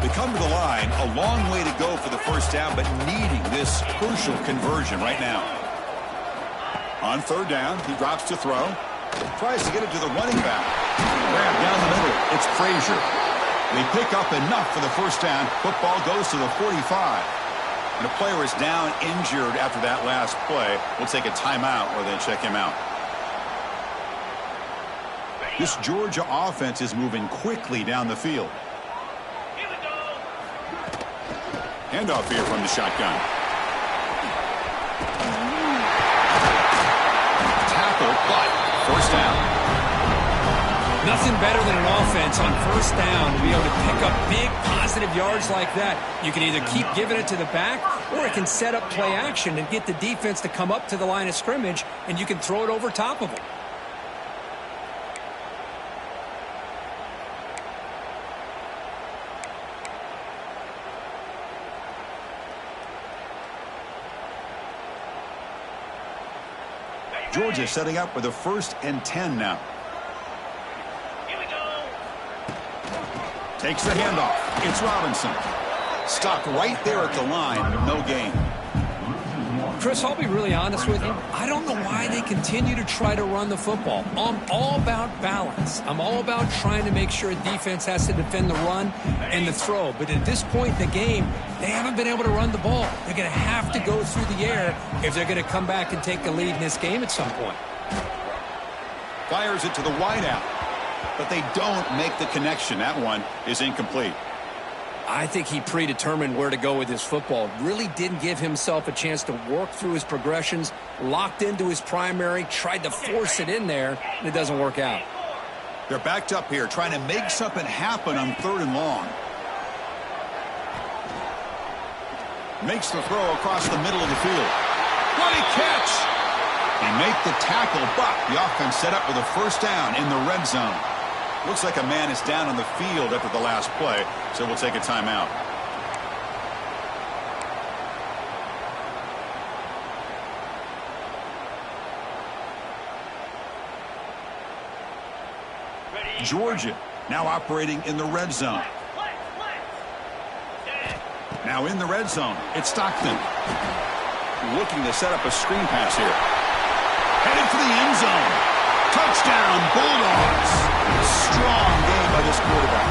Speaker 1: They come to the line. A long way to go for the first down, but needing this crucial conversion right now. On third down, he drops to throw. Tries to get it to the running back. Grab down the middle. It's Frazier. They pick up enough for the first down. Football goes to the 45. And the player is down injured after that last play. We'll take a timeout or they check him out. This Georgia offense is moving quickly down the field. Handoff here from the shotgun. Tackle, but first down.
Speaker 2: Nothing better than an offense on first down to be able to pick up big positive yards like that. You can either keep giving it to the back, or it can set up play action and get the defense to come up to the line of scrimmage, and you can throw it over top of them.
Speaker 1: Georgia setting up with a 1st and 10 now. Takes the handoff. It's Robinson. Stopped right there at the line. No gain.
Speaker 2: Chris, I'll be really honest with you. I don't know why they continue to try to run the football. I'm all about balance. I'm all about trying to make sure a defense has to defend the run and the throw. But at this point in the game, they haven't been able to run the ball. They're going to have to go through the air if they're going to come back and take the lead in this game at some point.
Speaker 1: Fires it to the wideout, but they don't make the connection. That one is incomplete.
Speaker 2: I think he predetermined where to go with his football. Really didn't give himself a chance to work through his progressions, locked into his primary, tried to force it in there, and it doesn't work out.
Speaker 1: They're backed up here, trying to make something happen on 3rd and long. Makes the throw across the middle of the field. Great catch! They make the tackle, but the offense set up with a first down in the red zone. Looks like a man is down on the field after the last play, so we'll take a timeout. Georgia now operating in the red zone. Now in the red zone, it's Stockton. Looking to set up a screen pass here. Headed for the end zone. Touchdown, Bulldogs. Strong game by this quarterback.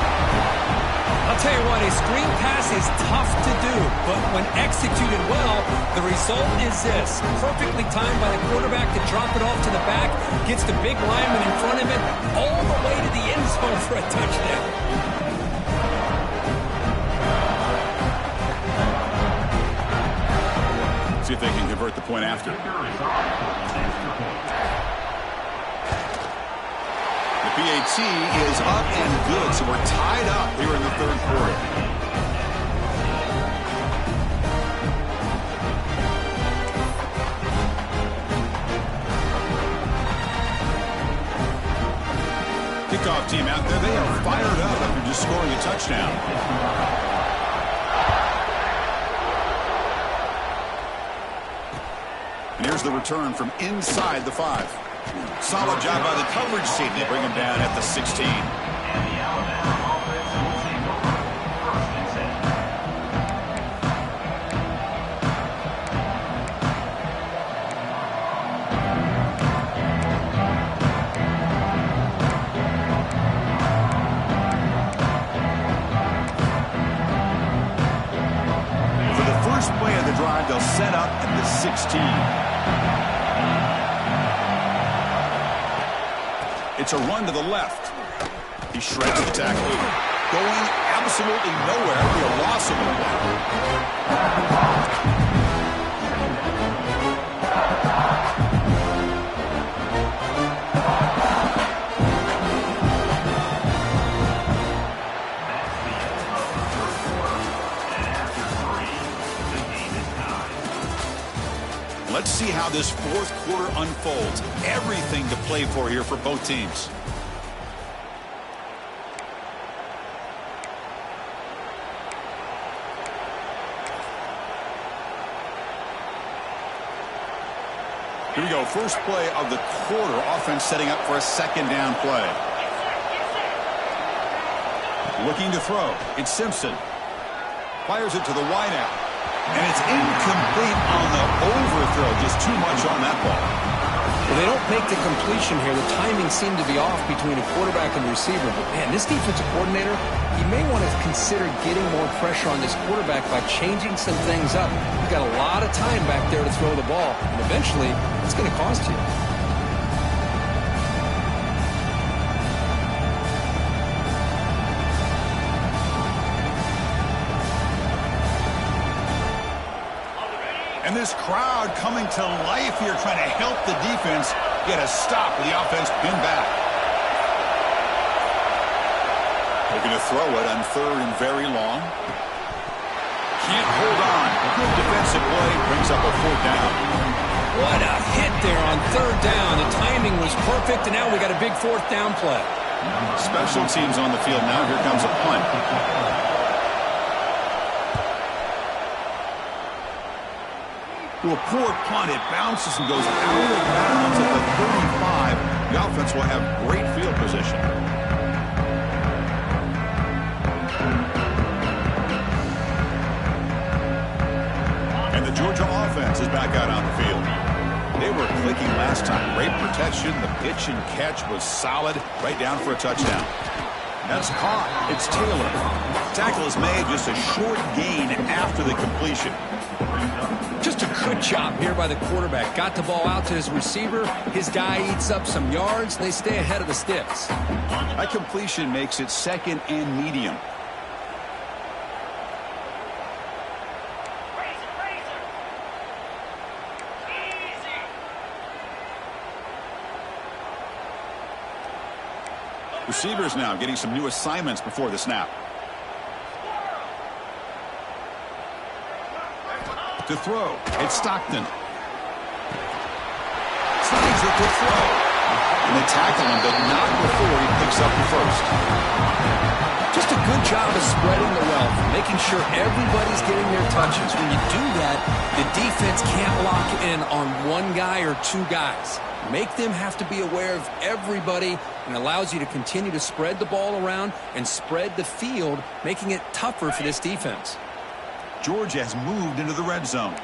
Speaker 2: I'll tell you what, a screen pass is tough to do, but when executed well, the result is this. Perfectly timed by the quarterback to drop it off to the back, gets the big lineman in front of it, all the way to the end zone for a touchdown.
Speaker 1: See if they can convert the point after. The PAT is up and good, so we're tied up here in the 3rd quarter. Kickoff team out there, they are fired up after just scoring a touchdown. And here's the return from inside the 5. Solid job by the coverage team. They bring him down at the 16.
Speaker 3: And the Alabama offense will take over 1st and 10.
Speaker 1: For the first play of the drive, they'll set up at the 16. It's a run to the left. He shreds the tackle. Going absolutely nowhere. It'll be a loss of Let's see how this 4th quarter unfolds. Everything to play for here for both teams. Here we go. First play of the quarter. Offense setting up for a 2nd down play. Looking to throw. It's Simpson. Fires it to the wideout. And it's incomplete on the overthrow. Just too much on that ball.
Speaker 2: Well, they don't make the completion here. The timing seemed to be off between a quarterback and receiver. But, man, this defensive coordinator, he may want to consider getting more pressure on this quarterback by changing some things up. You've got a lot of time back there to throw the ball. And eventually, it's going to cost you.
Speaker 1: And this crowd coming to life here, trying to help the defense get a stop with the offense pinned back. Looking to throw it on 3rd and very long. Can't hold on. Good defensive play. Brings up a 4th down.
Speaker 2: What a hit there on 3rd down. The timing was perfect, and now we got a big 4th down play.
Speaker 1: Special teams on the field now. Here comes a punt. To a poor punt, it bounces and goes out of bounds at the 35. The offense will have great field position. And the Georgia offense is back. back out on the field. They were clicking last time. Great protection. The pitch and catch was solid. Right down for a touchdown. That's caught. It's Taylor. Tackle is made, just a short gain after the completion.
Speaker 2: Just a good job here by the quarterback. Got the ball out to his receiver. His guy eats up some yards. They stay ahead of the sticks.
Speaker 1: That completion makes it second and medium. Receivers now getting some new assignments before the snap. To throw, it's Stockton. Slides it to throw. And they tackle him, but not before he picks up the first.
Speaker 2: Just a good job of spreading the wealth, making sure everybody's getting their touches. When you do that, the defense can't lock in on one guy or two guys. Make them have to be aware of everybody, and allows you to continue to spread the ball around and spread the field, making it tougher for this defense.
Speaker 1: Georgia has moved into the red zone.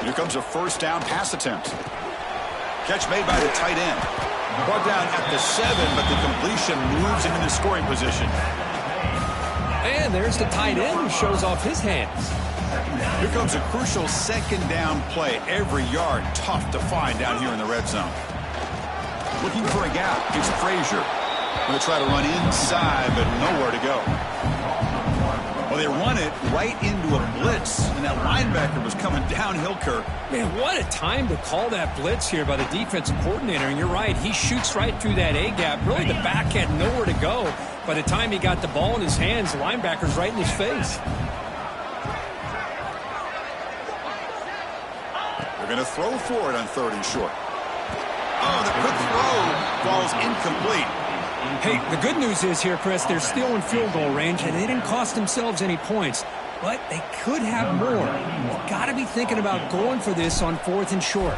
Speaker 1: Here comes a first down pass attempt. Catch made by the tight end. Brought down at the 7, but the completion moves him into scoring position.
Speaker 2: And there's the tight end who shows off his hands.
Speaker 1: Here comes a crucial second down play. Every yard tough to find down here in the red zone. Looking for a gap. It's Frazier. Going to try to run inside, but nowhere to go. Well, they run it right into a blitz, and that linebacker was coming downhill, Kirk.
Speaker 2: Man, what a time to call that blitz here by the defensive coordinator. And you're right, he shoots right through that A-gap. Really, the back had nowhere to go. By the time he got the ball in his hands, the linebacker's right in his face.
Speaker 1: They're going to throw for it on 3rd and short. Oh, the quick throw falls incomplete.
Speaker 2: Hey, the good news is here, Chris, they're still in field goal range, and they didn't cost themselves any points. But they could have more. You've got to be thinking about going for this on 4th and short.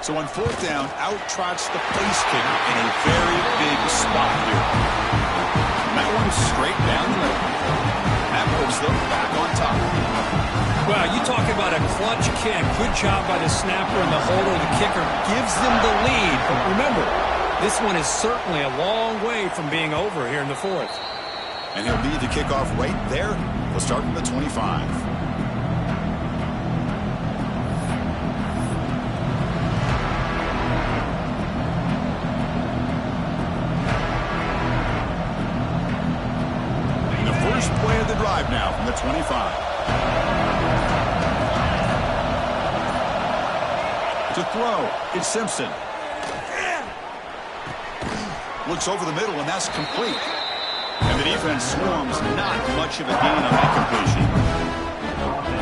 Speaker 1: So on 4th down, out trots the place kicker in a very big spot here. And that one's straight down the middle. That puts them back on top.
Speaker 2: Well, you talk about a clutch kick. Good job by the snapper and the holder. The kicker gives them the lead. But remember, this one is certainly a long way from being over here in the 4th.
Speaker 1: And he'll lead the kickoff right there. We'll start from the 25. And the first play of the drive now from the 25. To throw, it's Simpson. Looks over the middle, and that's complete. And the defense swarms, not much of a gain on that completion.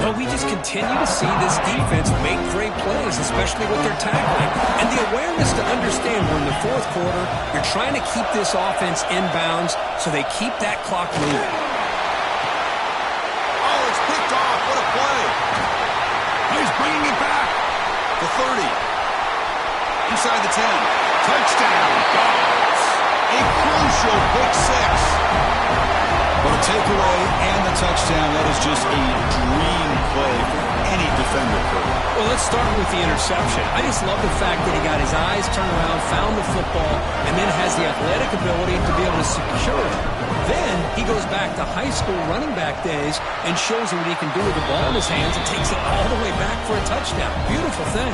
Speaker 2: Well, we just continue to see this defense make great plays, especially with their tackling. And the awareness to understand we're in the 4th quarter, you're trying to keep this offense in bounds so they keep that clock moving.
Speaker 1: Oh, it's picked off. What a play. He's bringing it back. The 30. Inside the 10. Touchdown, Dogs. A crucial pick 6. But a takeaway and the touchdown, that is just a dream play for any defender.
Speaker 2: Well, let's start with the interception. I just love the fact that he got his eyes turned around, found the football, and then has the athletic ability to be able to secure it. Then he goes back to high school running back days and shows you what he can do with the ball in his hands and takes it all the way back for a touchdown. Beautiful thing.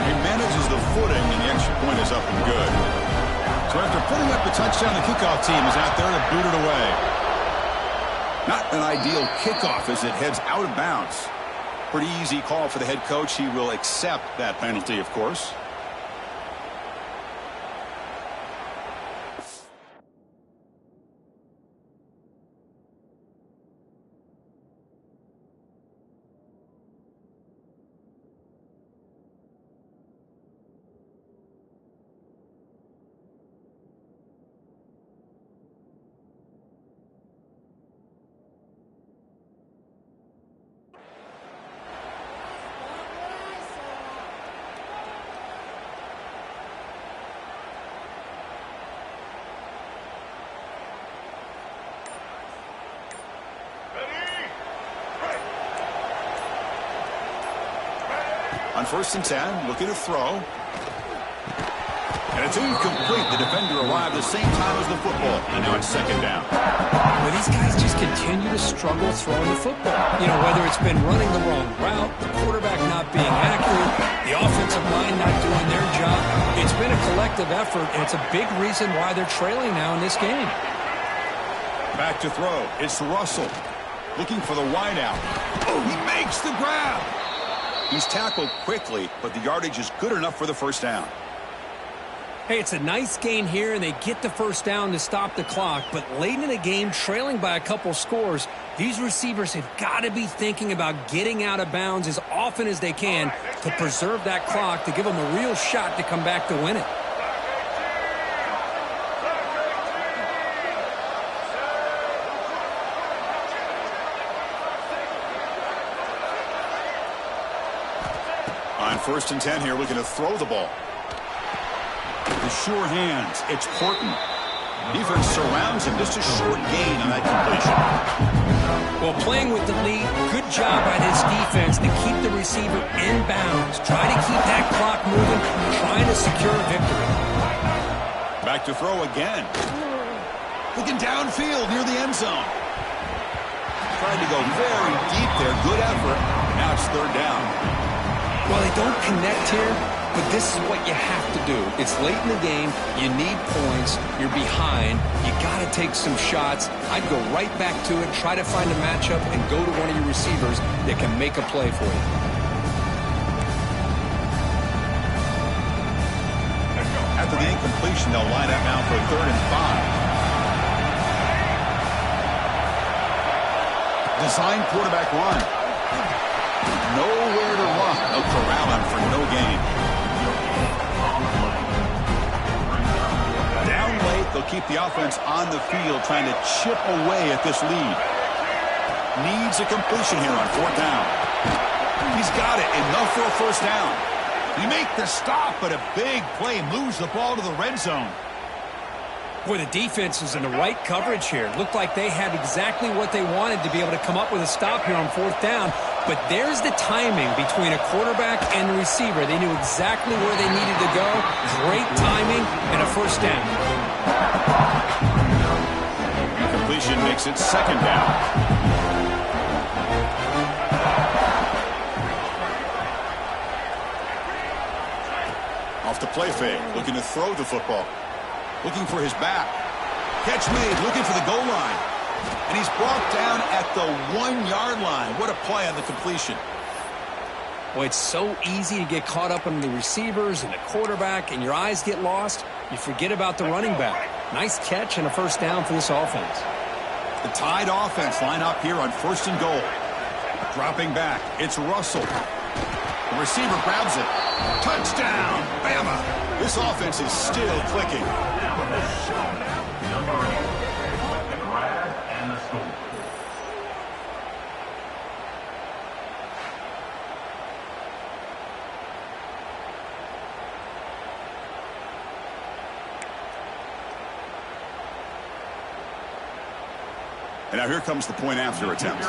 Speaker 1: He manages the footing, and the extra point is up and good. So after putting up the touchdown, the kickoff team is out there to boot it away. Not an ideal kickoff as it heads out of bounds. Pretty easy call for the head coach. He will accept that penalty, of course. On 1st and 10, looking to throw. And it's incomplete. The defender arrived the same time as the football. And now it's 2nd down.
Speaker 2: Well, these guys just continue to struggle throwing the football. You know, whether it's been running the wrong route, the quarterback not being accurate, the offensive line not doing their job. It's been a collective effort, and it's a big reason why they're trailing now in this game.
Speaker 1: Back to throw. It's Russell. Looking for the wideout. Oh, he makes the grab. He's tackled quickly, but the yardage is good enough for the 1st down.
Speaker 2: Hey, it's a nice gain here, and they get the 1st down to stop the clock. But late in the game, trailing by a couple scores, these receivers have got to be thinking about getting out of bounds as often as they can to preserve that clock, to give them a real shot to come back to win it.
Speaker 1: On 1st and 10 here, looking to throw the ball. The sure hands. It's Porton. Defense surrounds him. Just a short gain on that completion.
Speaker 2: Well, playing with the lead, good job by this defense to keep the receiver in bounds. Try to keep that clock moving, trying to secure a victory.
Speaker 1: Back to throw again. Looking downfield near the end zone. Trying to go very deep there. Good effort. Now it's 3rd down.
Speaker 2: Well, they don't connect here, but this is what you have to do. It's late in the game. You need points. You're behind. You got to take some shots. I'd go right back to it, try to find a matchup, and go to one of your receivers that can make a play for you.
Speaker 1: After the incompletion, they'll line up now for 3rd and 5. Design quarterback run. Nowhere to run. They'll corral him for no gain. Down late, they'll keep the offense on the field, trying to chip away at this lead. Needs a completion here on 4th down. He's got it. Enough for a 1st down. You make the stop, but a big play moves the ball to the red zone.
Speaker 2: Boy, the defense is in the right coverage here. Looked like they had exactly what they wanted to be able to come up with a stop here on 4th down. But there's the timing between a quarterback and the receiver. They knew exactly where they needed to go. Great timing and a 1st down.
Speaker 1: Completion makes it 2nd down. Off the play fake, looking to throw the football. Looking for his back. Catch made, looking for the goal line. And he's brought down at the 1-yard line. What a play on the completion.
Speaker 2: Boy, it's so easy to get caught up in the receivers and the quarterback, and your eyes get lost. You forget about the running back. Nice catch and a 1st down for this offense.
Speaker 1: The tied offense line up here on 1st and goal. Dropping back, it's Russell. The receiver grabs it. Touchdown, Bama. This offense is still clicking.
Speaker 3: Number 8, the grab and the score.
Speaker 1: And now here comes the point after attempt.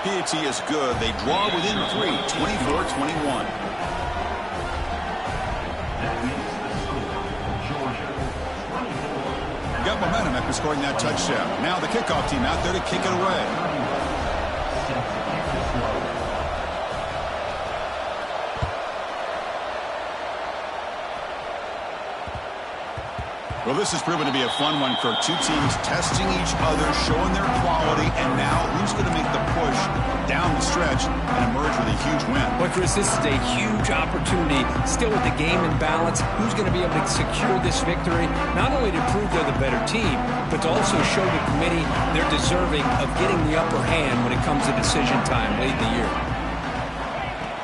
Speaker 1: PAT is good. They draw within 3, 24-21. Got momentum after scoring that touchdown. Now the kickoff team out there to kick it away. Well, this has proven to be a fun one, Kirk. Two teams testing each other, showing their quality, and now who's going to make the push down the stretch and emerge with a huge win?
Speaker 2: Well, Chris, this is a huge opportunity. Still with the game in balance, who's going to be able to secure this victory, not only to prove they're the better team, but to also show the committee they're deserving of getting the upper hand when it comes to decision time late in the year.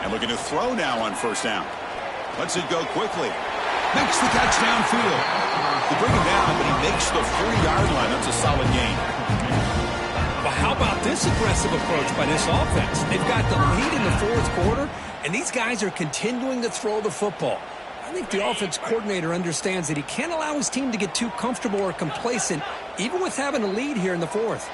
Speaker 1: And looking to throw now on 1st down. Lets it go quickly. Makes the catch downfield. They bring him down, but he makes the 3-yard line. That's a solid gain.
Speaker 2: Well, how about this aggressive approach by this offense? They've got the lead in the 4th quarter, and these guys are continuing to throw the football. I think the offense coordinator understands that he can't allow his team to get too comfortable or complacent, even with having a lead here in the 4th.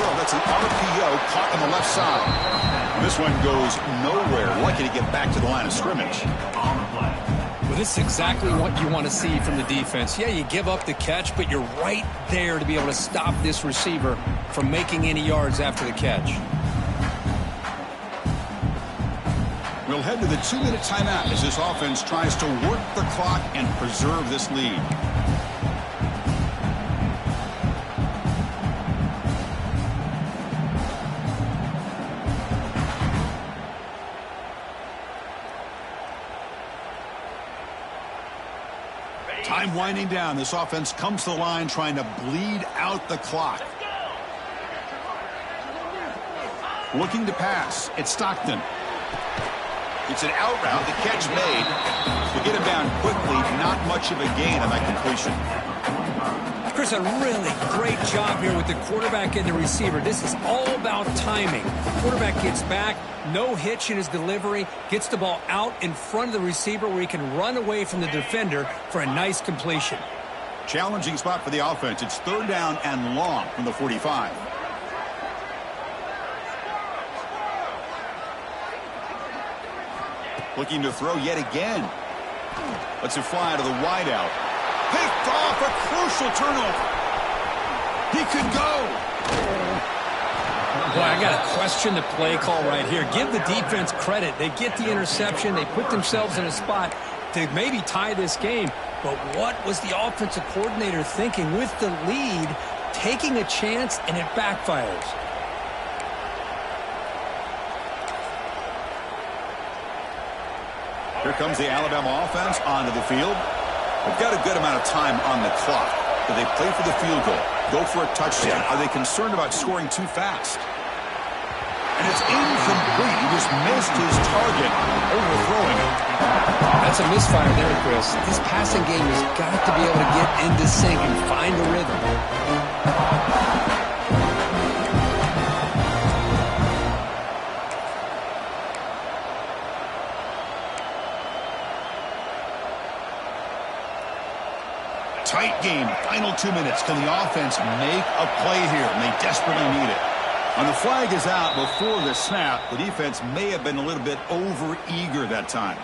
Speaker 1: throw. That's an RPO caught on the left side. And this one goes nowhere. Lucky to get back to the line of scrimmage.
Speaker 3: On the play.
Speaker 2: Well, this is exactly what you want to see from the defense. Yeah, you give up the catch, but you're right there to be able to stop this receiver from making any yards after the catch.
Speaker 1: We'll head to the 2-minute timeout as this offense tries to work the clock and preserve this lead. Time winding down. This offense comes to the line trying to bleed out the clock. Looking to pass. It's Stockton. It's an out route. The catch made. To get him down quickly, not much of a gain on that completion.
Speaker 2: Chris, a really great job here with the quarterback and the receiver. This is all about timing. Quarterback gets back, no hitch in his delivery, gets the ball out in front of the receiver where he can run away from the defender for a nice completion.
Speaker 1: Challenging spot for the offense. It's 3rd down and long from the 45. Looking to throw yet again. Lets it fly to the wideout. Picked off, a crucial turnover. He could go.
Speaker 2: Boy, I got to question the play call right here. Give the defense credit. They get the interception. They put themselves in a spot to maybe tie this game. But what was the offensive coordinator thinking with the lead, taking a chance, and it backfires?
Speaker 1: Here comes the Alabama offense onto the field. They've got a good amount of time on the clock. Do they play for the field goal? Go for a touchdown? Are they concerned about scoring too fast? And it's incomplete. He just missed his target, overthrowing it.
Speaker 2: That's a misfire there, Chris. This passing game has got to be able to get into sync and find a rhythm.
Speaker 1: Tight game, final 2 minutes. Can the offense make a play here? And they desperately need it. And the flag is out before the snap. The defense may have been a little bit over-eager that time.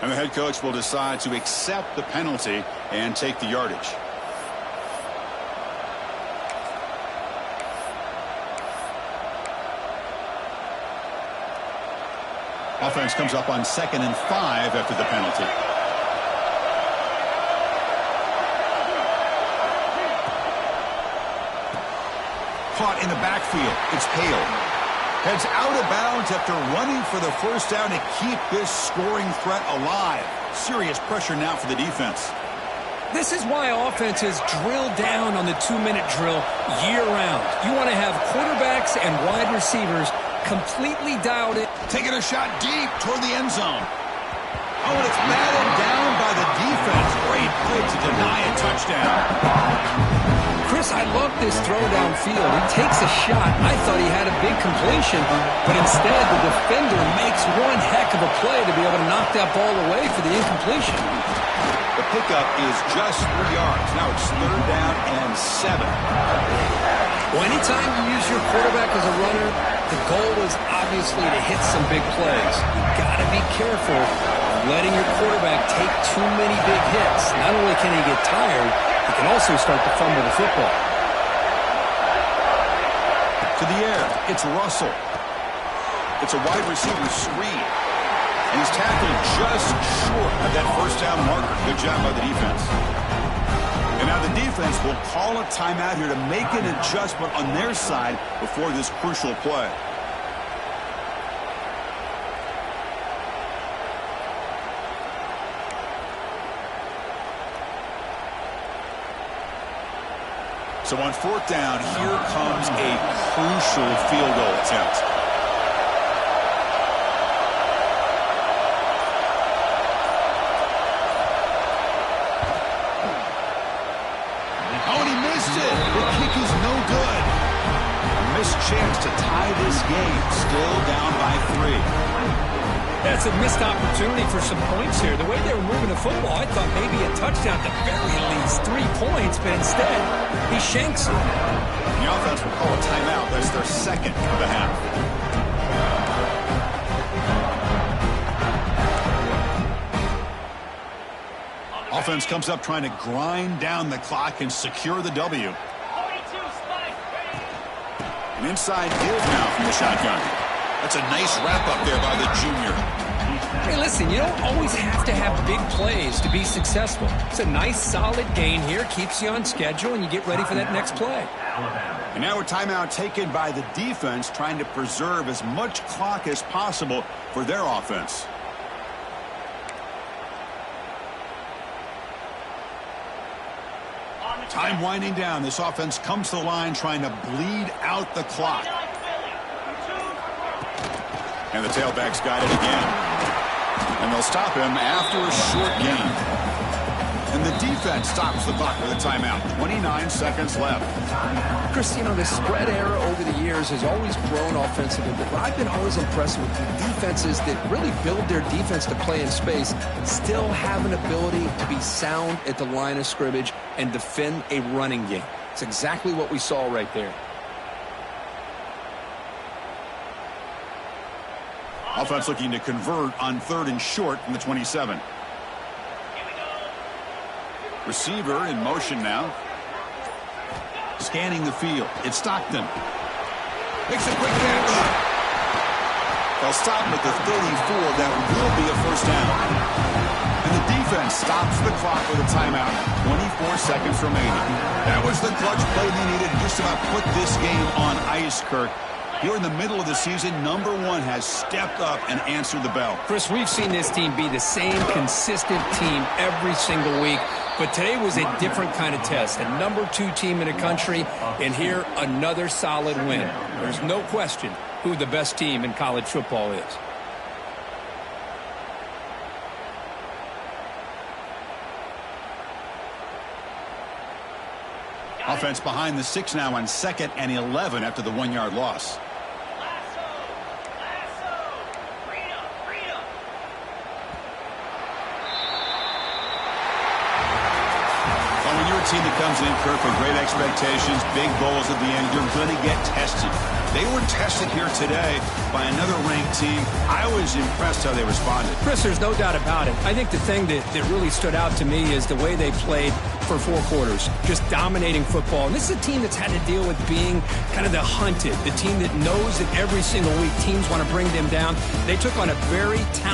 Speaker 1: And the head coach will decide to accept the penalty and take the yardage. Offense comes up on 2nd and 5 after the penalty. Caught in the backfield. It's Hale. Heads out of bounds after running for the first down to keep this scoring threat alive. Serious pressure now for the defense.
Speaker 2: This is why offenses drill down on the 2-minute drill year-round. You want to have quarterbacks and wide receivers completely dialed in.
Speaker 1: Taking a shot deep toward the end zone. Oh, and it's batted down by the defense. Great play to deny a touchdown.
Speaker 2: Chris, I love this throw downfield. He takes a shot. I thought he had a big completion, but instead the defender makes one heck of a play to be able to knock that ball away for the incompletion.
Speaker 1: The pickup is just 3 yards. Now it's 3rd down and 7.
Speaker 2: Well, anytime you use your quarterback as a runner, the goal is obviously to hit some big plays. You've got to be careful of letting your quarterback take too many big hits. Not only can he get tired, he can also start to fumble the football.
Speaker 1: To the air, it's Russell. It's a wide receiver screen. And he's tackled just short of that first down marker. Good job by the defense. And now the defense will call a timeout here to make an adjustment on their side before this crucial play. So on 4th down, here comes a crucial field goal attempt. Oh, and he missed it. The kick is no good. A missed chance to tie this game. Still down by 3.
Speaker 2: That's a missed opportunity for some points here. The way they were moving the football, I thought maybe a touchdown, at the very least 3 points, but instead he shanks it.
Speaker 1: The offense will call a timeout. That's their second of the half. Offense comes up trying to grind down the clock and secure the W. An inside give now from the shotgun. That's a nice wrap up there by the junior.
Speaker 2: Hey, listen, you don't always have to have big plays to be successful. It's a nice, solid gain here. Keeps you on schedule, and you get ready for that next play.
Speaker 1: And now a timeout taken by the defense, trying to preserve as much clock as possible for their offense. Time winding down. This offense comes to the line trying to bleed out the clock. And the tailback's got it again. And they'll stop him after a short gain. And the defense stops the clock with a timeout. 29 seconds left.
Speaker 2: Chris, you know, the spread era over the years has always grown offensively, but I've been always impressed with the defenses that really build their defense to play in space, still have an ability to be sound at the line of scrimmage and defend a running game. It's exactly what we saw right there.
Speaker 1: Offense looking to convert on 3rd and short from the 27. Receiver in motion now. Scanning the field. It's Stockton. Makes a quick catch. They'll stop him at the 34. That will be a first down. And the defense stops the clock with a timeout. 24 seconds remaining. That was the clutch play they needed to just about put this game on ice, Kirk. Here in the middle of the season, number 1 has stepped up and answered the bell.
Speaker 2: Chris, we've seen this team be the same consistent team every single week, but today was a different kind of test. A number 2 team in the country, and here another solid win. There's no question who the best team in college football is.
Speaker 1: Offense behind the 6 now on 2nd and 11 after the 1-yard loss. Team that comes in, Kirk, with great expectations, big goals at the end, you're going to get tested. They were tested here today by another ranked team. I was impressed how they responded.
Speaker 2: Chris, there's no doubt about it. I think the thing that really stood out to me is the way they played for 4 quarters, just dominating football. And this is a team that's had to deal with being kind of the hunted, the team that knows that every single week teams want to bring them down. They took on a very talented